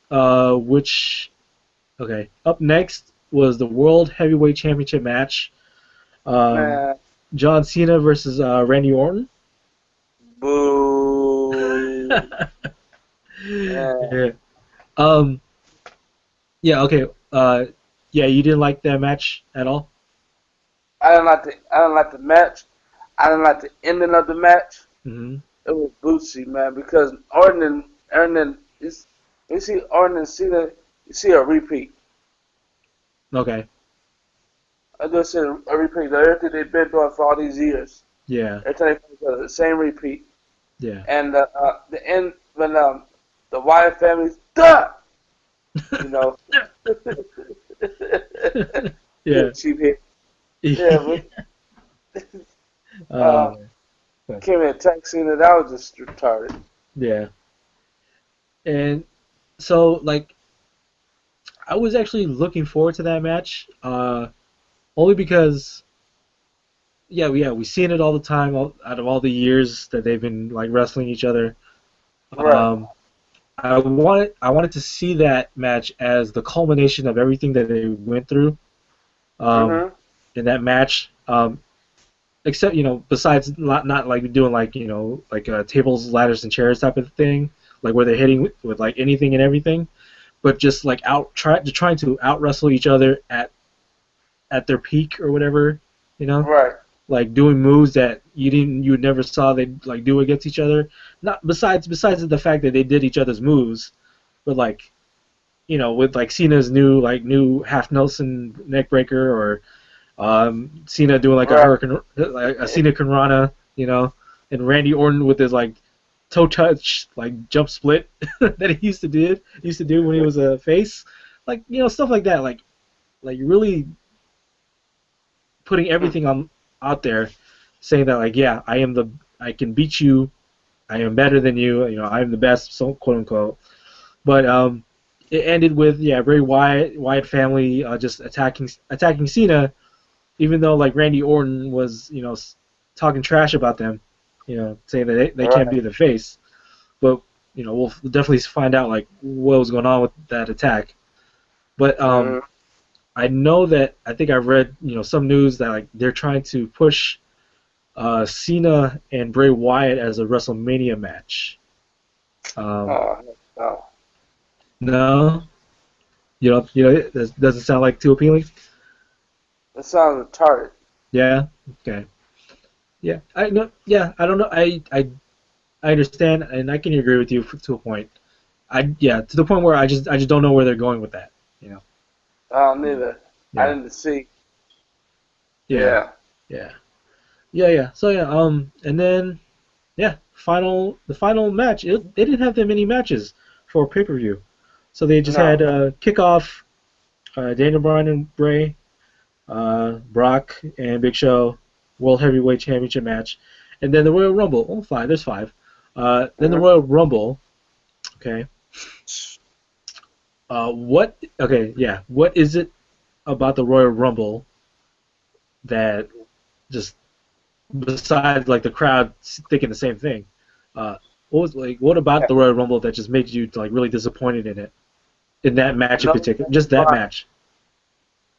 Speaker 1: up next was the World Heavyweight Championship match. Um,
Speaker 2: Man.
Speaker 1: John Cena versus Randy Orton.
Speaker 2: Boo. Man.
Speaker 1: Yeah. Um, yeah. Okay. Yeah, you didn't like that match at all.
Speaker 2: I didn't like the match. I didn't like the ending of the match.
Speaker 1: Hmm.
Speaker 2: It was Bootsy, man, because Orton is you see Orton and Cena, you see a repeat.
Speaker 1: Okay.
Speaker 2: I just see a repeat of everything they've been doing for all these years.
Speaker 1: Yeah.
Speaker 2: Every time they play each other, the same repeat.
Speaker 1: Yeah.
Speaker 2: And the end when the Wyatt family's done. You know,
Speaker 1: Yeah.
Speaker 2: cheap hit. Yeah, but uh,
Speaker 1: Um,
Speaker 2: came in attack Cena. That was just retarded.
Speaker 1: yeah. And so, like, I was actually looking forward to that match, only because, yeah, we've seen it all the time, out of all the years that they've been like wrestling each other.
Speaker 2: Right.
Speaker 1: Um, I wanted to see that match as the culmination of everything that they went through, um,
Speaker 2: Mhm.
Speaker 1: in that match. Except, besides not like doing like, like tables, ladders, and chairs type of thing, like where they're hitting with like anything and everything, but just like trying to out wrestle each other at their peak or whatever, you know,
Speaker 2: Right.
Speaker 1: like doing moves that you never saw they like do against each other. Not besides the fact that they did each other's moves, but like, with like Cena's new half Nelson neck breaker, or Cena doing like a
Speaker 2: Right.
Speaker 1: hurricane, like a Cena Conrana, and Randy Orton with his like toe touch like jump split that he used to do when he was a face, like, stuff like that, like really putting everything on out there, saying that, like, yeah, I can beat you, I am better than you, I am the best, so quote unquote. But it ended with, yeah, Bray Wyatt family just attacking Cena, even though like Randy Orton was, talking trash about them, saying that they can't
Speaker 2: Right.
Speaker 1: be the face. But we'll definitely find out like what was going on with that attack. But
Speaker 2: Mhm.
Speaker 1: I know that I think I've read, some news that like they're trying to push Cena and Bray Wyatt as a WrestleMania match. Um,
Speaker 2: Oh, no.
Speaker 1: no, it doesn't sound like too appealing.
Speaker 2: That sounds retarded.
Speaker 1: Yeah, okay, yeah, I know, yeah, I don't know, I understand, and I can agree with you to a point. To the point where I just don't know where they're going with that. You know.
Speaker 2: I don't either. I
Speaker 1: Yeah.
Speaker 2: didn't see.
Speaker 1: Yeah.
Speaker 2: Yeah.
Speaker 1: Yeah. Yeah. Yeah. So yeah. And then, yeah. The final match. They didn't have that many matches for pay per view, so they just had
Speaker 2: No.
Speaker 1: kickoff. Daniel Bryan and Bray, Brock and Big Show, World Heavyweight Championship match, and then the Royal Rumble. Oh, five. There's five. Then the
Speaker 2: Mhm.
Speaker 1: Royal Rumble. Okay. What? Okay. Yeah. What is it about the Royal Rumble that just, besides like the crowd thinking the same thing? What about
Speaker 2: Yeah.
Speaker 1: the Royal Rumble that just made you like really disappointed in it, in that match in
Speaker 2: No
Speaker 1: particular,
Speaker 2: Daniel
Speaker 1: just that
Speaker 2: Bryan.
Speaker 1: match?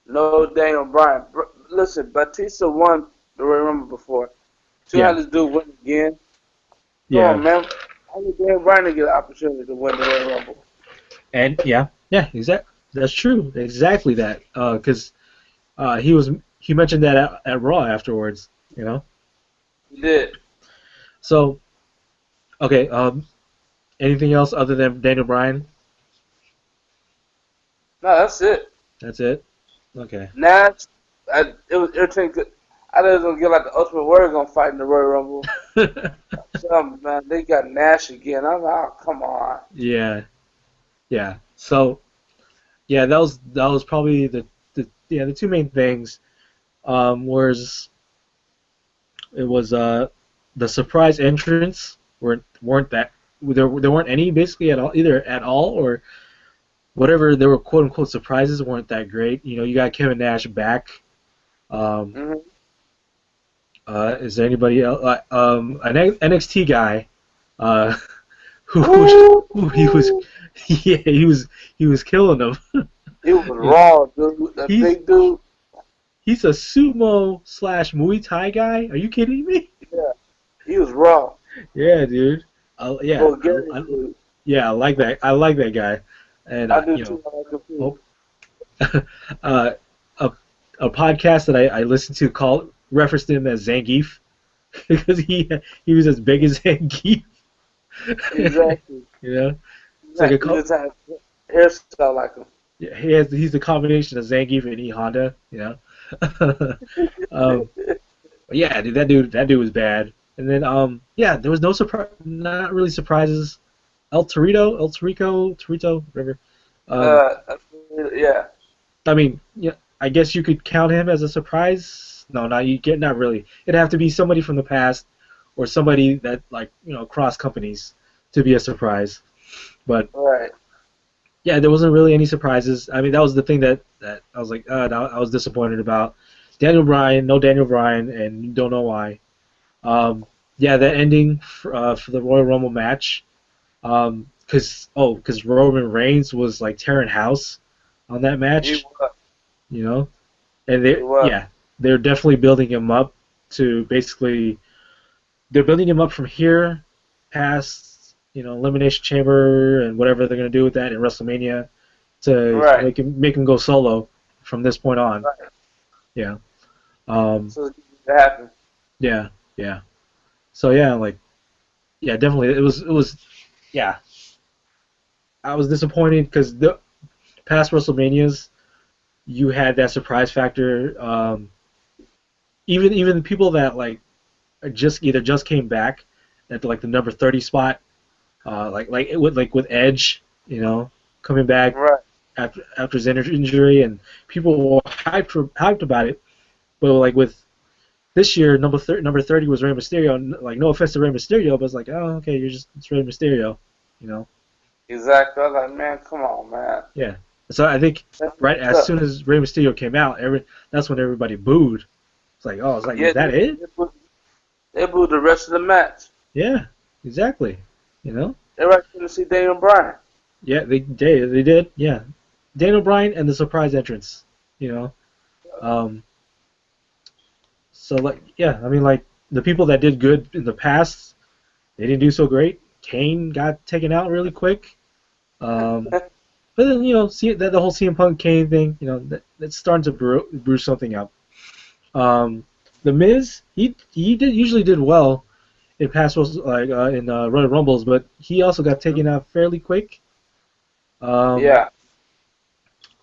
Speaker 2: No Daniel Bryan. Listen, Batista won the Royal Rumble before. To
Speaker 1: Yeah,
Speaker 2: have this dude win again. Come
Speaker 1: yeah,
Speaker 2: on, man. I need Daniel Bryan to get an opportunity to win the Royal Rumble.
Speaker 1: and yeah, exactly. That's true, exactly that. Because he mentioned that at Raw afterwards. You know.
Speaker 2: He did.
Speaker 1: So okay, anything else other than Daniel Bryan?
Speaker 2: No, that's it.
Speaker 1: That's it. Okay.
Speaker 2: Nash, it was irritating. I thought it was gonna get like the Ultimate Warrior gonna fight in the Royal Rumble. Some man, they got Nash again. I'm like, oh, come on.
Speaker 1: Yeah, yeah. So yeah, that was probably the two main things. Whereas it was the surprise entrance weren't that, there weren't any basically at all, either at all or whatever, there were quote unquote surprises weren't that great. You got Kevin Nash back. Um,
Speaker 2: Hmm.
Speaker 1: is there anybody else? An NXT guy, uh, who, who he was,
Speaker 2: Ooh,
Speaker 1: yeah, he was killing them.
Speaker 2: it was raw, dude. That
Speaker 1: he's
Speaker 2: big dude.
Speaker 1: he's a sumo slash Muay Thai guy. Are you kidding me?
Speaker 2: Yeah, he was raw.
Speaker 1: Yeah, dude. Yeah,
Speaker 2: Bulgarian dude.
Speaker 1: yeah, I like that. I like that guy, and
Speaker 2: I do too. I like him too.
Speaker 1: hope uh, a a podcast that I listened to called referenced him as Zangief because he was as big as Zangief.
Speaker 2: Exactly.
Speaker 1: It's like
Speaker 2: He just had hairstyle like him.
Speaker 1: yeah, he's the combination of Zangief and E Honda. um, yeah, dude, that dude was bad. And then yeah, there was no surprise, not really surprises. Torito, whatever. Um,
Speaker 2: Uh, yeah,
Speaker 1: I mean, yeah, I guess you could count him as a surprise. No, not really. It'd have to be somebody from the past or somebody that like cross companies to be a surprise. But
Speaker 2: right.
Speaker 1: yeah, there wasn't really any surprises. I mean, that was the thing that I was like, I was disappointed about. Daniel Bryan, no Daniel Bryan, and you don't know why. Yeah, the ending for the Royal Rumble match, because Roman Reigns was like tearing house on that
Speaker 2: He
Speaker 1: match,
Speaker 2: was.
Speaker 1: you know, and
Speaker 2: He was.
Speaker 1: they're definitely building him up to basically they're building him up from here past Elimination Chamber and whatever they're gonna do with that in WrestleMania to
Speaker 2: Right.
Speaker 1: make him go solo from this point on.
Speaker 2: Right.
Speaker 1: Yeah. Um,
Speaker 2: So it happened.
Speaker 1: yeah. Yeah. So yeah, like yeah, definitely it was yeah. I was disappointed because the past WrestleManias you had that surprise factor. Even people that like just came back at like the number 30 spot, like with Edge, coming back
Speaker 2: Right.
Speaker 1: after his injury, and people were hyped about it. But like with this year, number 30 was Rey Mysterio. Like no offense to Rey Mysterio, but it's like okay, it's Rey Mysterio, you know.
Speaker 2: Exactly. I was like, man, come on, man.
Speaker 1: Yeah. So I think
Speaker 2: That's
Speaker 1: right
Speaker 2: what's
Speaker 1: as
Speaker 2: up.
Speaker 1: soon as Rey Mysterio came out, that's when everybody booed. It's like,
Speaker 2: Yeah,
Speaker 1: is that it?
Speaker 2: they booed the rest of the match.
Speaker 1: Yeah, exactly. You know?
Speaker 2: Everybody couldn't see Daniel Bryan.
Speaker 1: Yeah, they did. Yeah, Daniel Bryan and the surprise entrance. You know? Um, so like, yeah, I mean, like the people that did good in the past, they didn't do so great. Kane got taken out really quick. Um, but then see that the whole CM Punk Kane thing, that's starting to brew something up. Um, the Miz, he usually did well in past in Royal Rumbles, but he also got taken out fairly quick. Um,
Speaker 2: Yeah,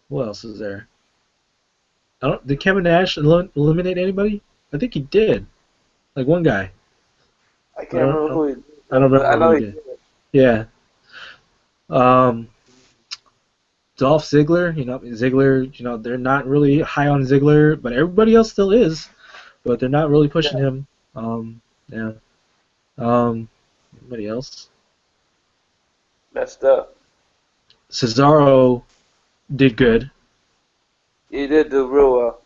Speaker 1: who else is there? Did Kevin Nash eliminate anybody? I think he did, like one guy,
Speaker 2: I can't
Speaker 1: but I don't,
Speaker 2: remember
Speaker 1: I don't
Speaker 2: who he did,
Speaker 1: I don't
Speaker 2: but I
Speaker 1: remember who
Speaker 2: know
Speaker 1: he
Speaker 2: he
Speaker 1: did.
Speaker 2: did.
Speaker 1: Yeah, um, Dolph Ziggler, they're not really high on Ziggler, but everybody else still is, but they're not really
Speaker 2: Yeah,
Speaker 1: pushing him. Yeah. Anybody else?
Speaker 2: messed up.
Speaker 1: Cesaro did good.
Speaker 2: He did do real well.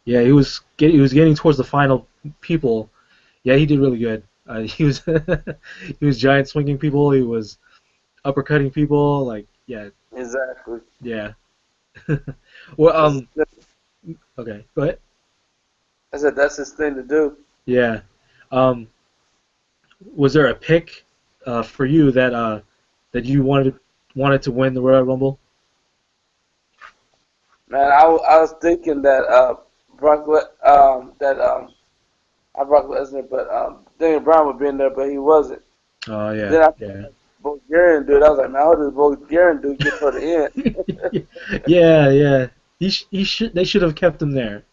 Speaker 1: Yeah, he was getting towards the final people. Yeah, he did really good. He was he was giant swinging people. He was uppercutting people. Like yeah,
Speaker 2: Exactly.
Speaker 1: yeah. Well,
Speaker 2: That's his thing.
Speaker 1: okay, go ahead.
Speaker 2: I said that's his thing to do.
Speaker 1: Yeah. Um, was there a pick for you that you wanted to win the Royal Rumble?
Speaker 2: Man, I was thinking that not Brock Lesnar, but Daniel Bryan would be in there, but he wasn't.
Speaker 1: Oh
Speaker 2: Then
Speaker 1: yeah,
Speaker 2: I thought
Speaker 1: yeah.
Speaker 2: that Bulgarian dude. I was like, man, how did the Bulgarian dude get to the end?
Speaker 1: Yeah, yeah. They should have kept him there.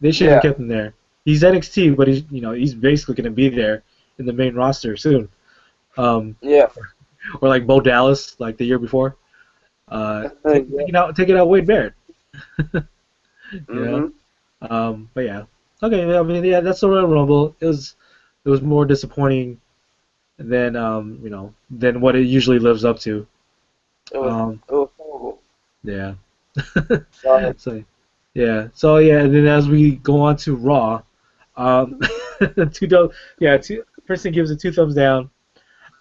Speaker 1: They should have
Speaker 2: Yeah,
Speaker 1: kept him there. He's NXT, but he's basically going to be there in the main roster soon. Um,
Speaker 2: yeah,
Speaker 1: or like Bo Dallas, like the year before.
Speaker 2: yeah.
Speaker 1: Take it out, Wade Barrett. You know.
Speaker 2: Mhm.
Speaker 1: But yeah. Okay. I mean, yeah, that's the Royal Rumble. It was more disappointing than than what it usually lives up to.
Speaker 2: It was
Speaker 1: Um,
Speaker 2: it was horrible.
Speaker 1: yeah.
Speaker 2: Sorry.
Speaker 1: So yeah, and then as we go on to Raw, um, person gives it two thumbs down.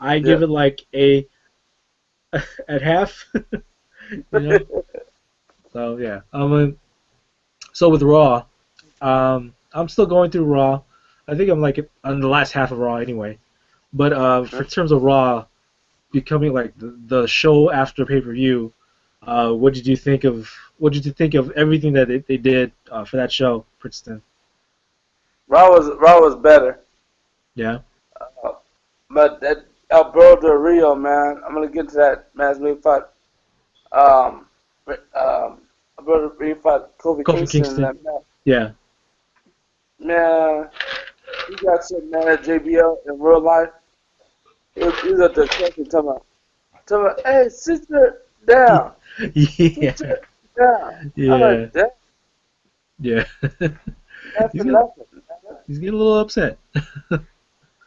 Speaker 1: I
Speaker 2: Yeah.
Speaker 1: give it like a at half, you know. So yeah, so with Raw, I'm still going through Raw. I think I'm like on the last half of Raw anyway. But for terms of Raw becoming like the show after pay per view, what did you think of everything that they did for that show, Princeton?
Speaker 2: Raw was better.
Speaker 1: Yeah.
Speaker 2: Uh, but that Alberto Rio, man, I'm gonna get to that match we fought. Um, Alberto Rio fought Kofi
Speaker 1: Kofi
Speaker 2: Kingston in
Speaker 1: Kingston.
Speaker 2: that match.
Speaker 1: Yeah.
Speaker 2: Man, he got so mad at JBL in real life. He was at the question talking about, Tell me, hey, sister, down.
Speaker 1: Yeah,
Speaker 2: Sister, down. I'm
Speaker 1: yeah,
Speaker 2: like, that,
Speaker 1: yeah.
Speaker 2: that
Speaker 1: He's
Speaker 2: for
Speaker 1: getting
Speaker 2: nothing.
Speaker 1: he's getting a little upset.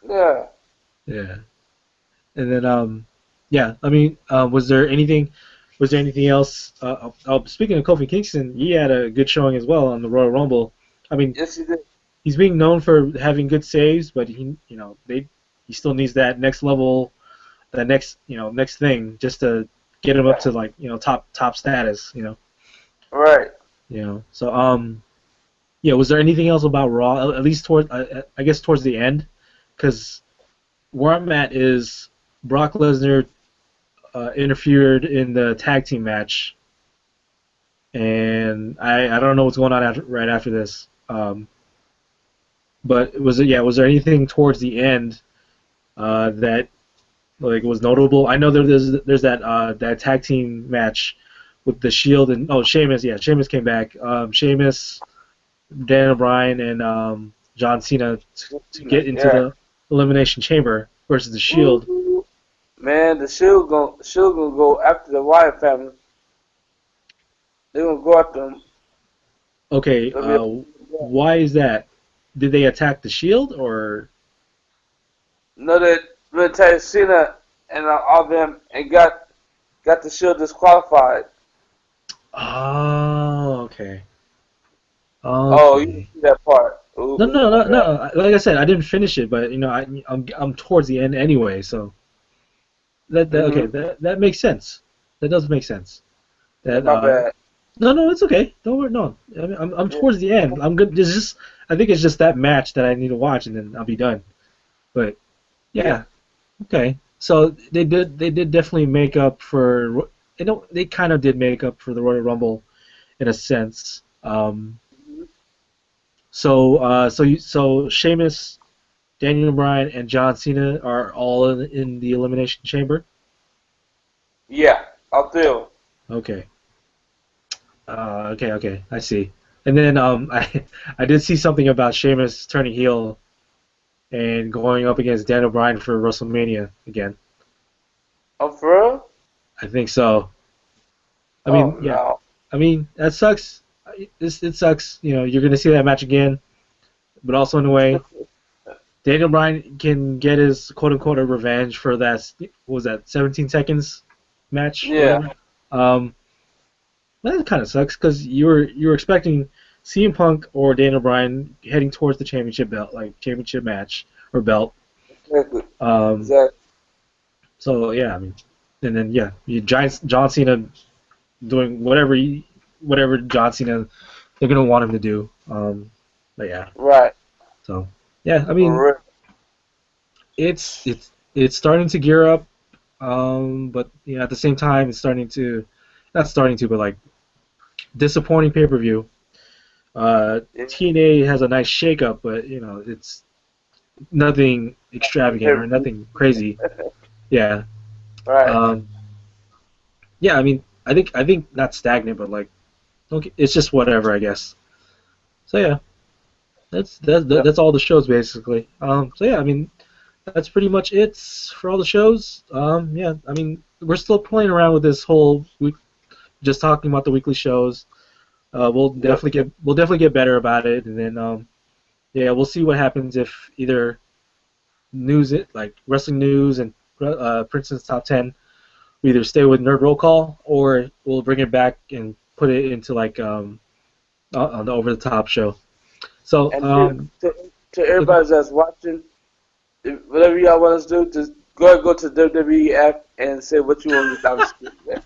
Speaker 2: Yeah.
Speaker 1: Yeah, and then yeah. I mean, was there anything? Was there anything else? Speaking of Kofi Kingston, he had a good showing as well on the Royal Rumble. I mean,
Speaker 2: Yes, he did.
Speaker 1: he's being known for having good saves, but he still needs that next level, that next thing just to get him up to like top status.
Speaker 2: Right.
Speaker 1: So yeah. Was there anything else about Raw? At least I guess towards the end, because where I'm at is Brock Lesnar interfered in the tag team match, and I don't know what's going on right after this. But was there anything towards the end that like was notable? I know there's that tag team match with the Shield and Sheamus. Yeah, Sheamus came back. Sheamus, Daniel Bryan, and John Cena to get into
Speaker 2: Yeah.
Speaker 1: the Elimination Chamber versus the Shield.
Speaker 2: Ooh. Man, the Shield gonna go after the Wyatt family. They're gonna go after them.
Speaker 1: Okay,
Speaker 2: I mean,
Speaker 1: why is that? Did they attack the Shield or?
Speaker 2: know that military Cena and all them and got the Shield disqualified.
Speaker 1: Oh, okay.
Speaker 2: Oh, you didn't
Speaker 1: Okay.
Speaker 2: see that part.
Speaker 1: No,
Speaker 2: Oops,
Speaker 1: no,
Speaker 2: my
Speaker 1: no,
Speaker 2: bad.
Speaker 1: no. Like I said, I didn't finish it, but I'm towards the end anyway, so that okay,
Speaker 2: Mhm.
Speaker 1: that makes sense. That does make sense.
Speaker 2: Yeah,
Speaker 1: That
Speaker 2: my bad.
Speaker 1: no, it's okay. Don't worry. No, I mean, I'm
Speaker 2: Yeah.
Speaker 1: towards the end. I'm good. I think it's just that match that I need to watch, and then I'll be done. But
Speaker 2: Yeah.
Speaker 1: yeah, okay. So they did definitely make up for. They kind of did make up for the Royal Rumble in a sense.
Speaker 2: Mhm.
Speaker 1: So Sheamus, Daniel Bryan, and John Cena are all in the Elimination Chamber.
Speaker 2: Yeah. I'll do.
Speaker 1: Okay. Okay. I see. And then I did see something about Sheamus turning heel and going up against Daniel Bryan for WrestleMania again.
Speaker 2: Oh, for real?
Speaker 1: I think so. I
Speaker 2: Oh
Speaker 1: mean, yeah.
Speaker 2: no.
Speaker 1: I mean, that sucks. It sucks. You're gonna see that match again, but also in a way, Daniel Bryan can get his quote unquote revenge for that. What was that 17 seconds match or
Speaker 2: Yeah.
Speaker 1: whatever? Um, that kind of sucks because you were expecting CM Punk or Daniel Bryan heading towards the championship belt, like championship match or belt.
Speaker 2: Exactly.
Speaker 1: Um,
Speaker 2: Exactly.
Speaker 1: so yeah, I mean, and then yeah, John Cena doing whatever John Cena they're gonna want him to do. But yeah,
Speaker 2: Right.
Speaker 1: so yeah, I
Speaker 2: For
Speaker 1: mean,
Speaker 2: real.
Speaker 1: it's starting to gear up. But at the same time, it's not starting to, but like disappointing pay per view.
Speaker 2: Yeah.
Speaker 1: TNA has a nice shakeup, but it's nothing extravagant or nothing crazy. Yeah.
Speaker 2: Right.
Speaker 1: Um, yeah. I mean, I think not stagnant, but like okay, it's just whatever, I guess. So yeah,
Speaker 2: Yep.
Speaker 1: that's all the shows basically. So yeah, I mean that's pretty much it for all the shows. Yeah, I mean we're still playing around with this whole week, just talking about the weekly shows. We'll
Speaker 2: Yep.
Speaker 1: definitely get better about it, and then yeah, we'll see what happens if either news like wrestling news and Princeton's top 10 we either stay with Nerd Roll Call or we'll bring it back and put it into like on the over the top show. So
Speaker 2: And to everybody that's watching, whatever y'all want us to do, just go to the WWE app and say what you want to do. I'm just kidding, man.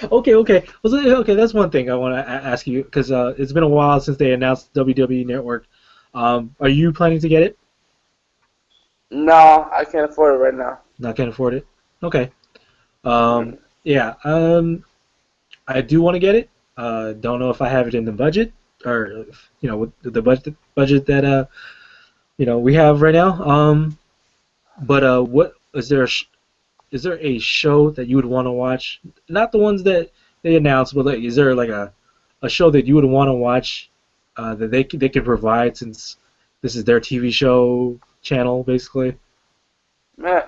Speaker 1: okay. Okay, that's one thing I want to ask you because it's been a while since they announced WWE Network. Are you planning to get it?
Speaker 2: No, I can't afford it right now.
Speaker 1: Not can afford it. Okay.
Speaker 2: Mm.
Speaker 1: Yeah. I do want to get it. Don't know if I have it in the budget or with the budget that we have right now. But what is there a show that you would want to watch? Not the ones that they announced, but like, is there like a show that you would want to watch that they can provide since this is their TV show channel basically?
Speaker 2: Man,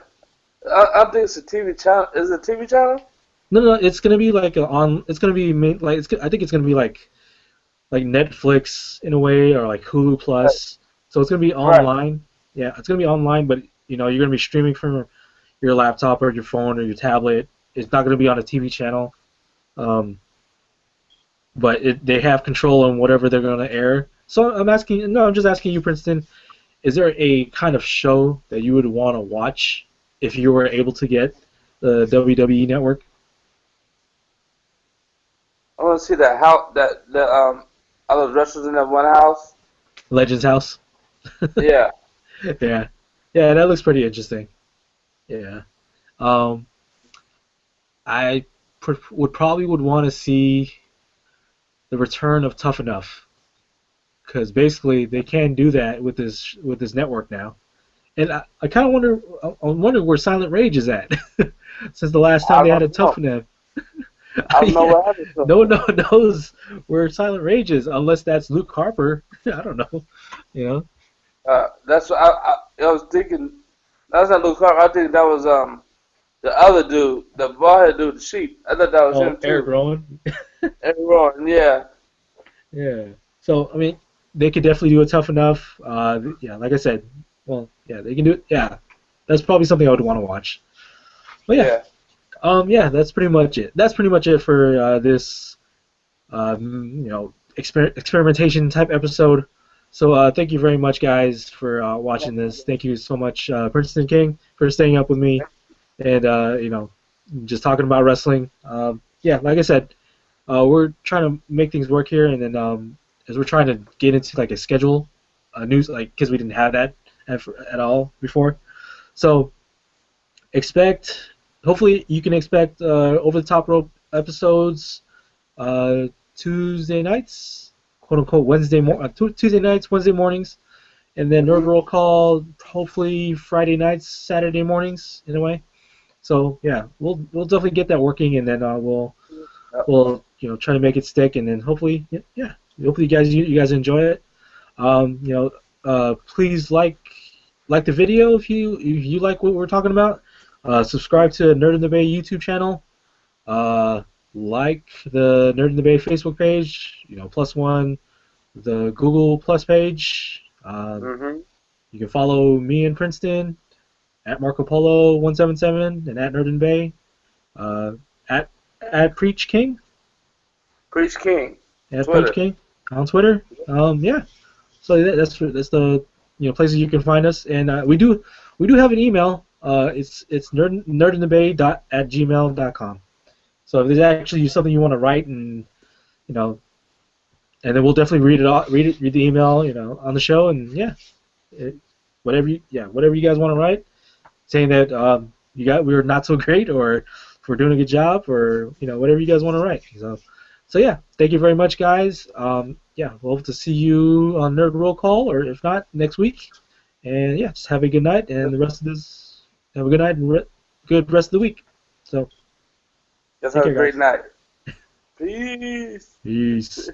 Speaker 2: I think it's a TV channel. Is it a TV channel?
Speaker 1: No, no, it's gonna be like It's gonna be I think it's gonna be like Netflix in a way, or like Hulu
Speaker 2: Right.
Speaker 1: Plus. So it's gonna be
Speaker 2: Right.
Speaker 1: online. Yeah, it's gonna be online, but you're gonna be streaming from your laptop or your phone or your tablet. It's not gonna be on a TV channel. Um, but they have control on whatever they're gonna air. So I'm asking. No, I'm just asking you, Princeton. Is there a kind of show that you would want to watch if you were able to get the WWE Network?
Speaker 2: I want to see that house. That all those wrestlers in that one house.
Speaker 1: Legends House.
Speaker 2: Yeah.
Speaker 1: Yeah, yeah, that looks pretty interesting. Yeah. Um, I would probably would want to see the return of Tough Enough, because basically they can do that with this network now. And I kind of wonder, I'm wondering where Silent Rage is at since the last time
Speaker 2: I
Speaker 1: they had a
Speaker 2: don't know.
Speaker 1: Tough Enough.
Speaker 2: I don't know
Speaker 1: Yeah,
Speaker 2: what happened to him.
Speaker 1: no one knows where Silent Rage is unless that's Luke Harper. I don't know. You know.
Speaker 2: That's what I was thinking. That's not Luke Harper. I think that was the other dude, the bald dude, the sheep. I thought that was
Speaker 1: Oh,
Speaker 2: him
Speaker 1: Eric
Speaker 2: too.
Speaker 1: Rowan.
Speaker 2: Everyone, yeah.
Speaker 1: Yeah. So I mean, they could definitely do it tough enough. Yeah, like I said, well, yeah, they can do it. Yeah, that's probably something I would want to watch. But yeah,
Speaker 2: Yeah.
Speaker 1: yeah, that's pretty much it. That's pretty much it for this, experimentation type episode. So thank you very much, guys, for watching this. Thank you so much, Princeton King, for staying up with me and just talking about wrestling. Yeah, like I said, we're trying to make things work here, and then as we're trying to get into like a schedule, news like because we didn't have that at all before. So expect, hopefully, you can expect over the top rope episodes uh, Tuesday nights, quote unquote Tuesday nights, Wednesday mornings, and then Nerd
Speaker 2: Mhm.
Speaker 1: Roll Call hopefully Friday nights, Saturday mornings in a way. So yeah, we'll definitely get that working, and then
Speaker 2: Yep.
Speaker 1: we'll try to make it stick, and then hopefully yeah, hopefully you guys enjoy it. Please like the video if you like what we're talking about. Subscribe to Nerd in the Bay YouTube channel. Uh, like the Nerd in the Bay Facebook page. Plus one the Google Plus page.
Speaker 2: Mhm.
Speaker 1: You can follow me in Princeton at Marco Polo 177 and at Nerd in Bay. Uh, at Preach King.
Speaker 2: Preach King.
Speaker 1: At Preach
Speaker 2: Twitter.
Speaker 1: King on Twitter. Yeah. So that's the places you can find us, and we do have an email. It's nerdinthebay at gmail.com. So if there's actually something you want to write, and you know, and then we'll definitely read the email, on the show, and yeah, it, whatever you guys want to write, saying that we were not so great, or if we're doing a good job, or whatever you guys want to write. So yeah, thank you very much, guys. Yeah, we'll hope to see you on Nerd Roll Call, or if not, next week. And yeah, just have a good night, and the rest of this, have a good night and good rest of the week. So
Speaker 2: Just
Speaker 1: take
Speaker 2: have a
Speaker 1: care,
Speaker 2: great
Speaker 1: guys.
Speaker 2: night. Peace.
Speaker 1: Peace.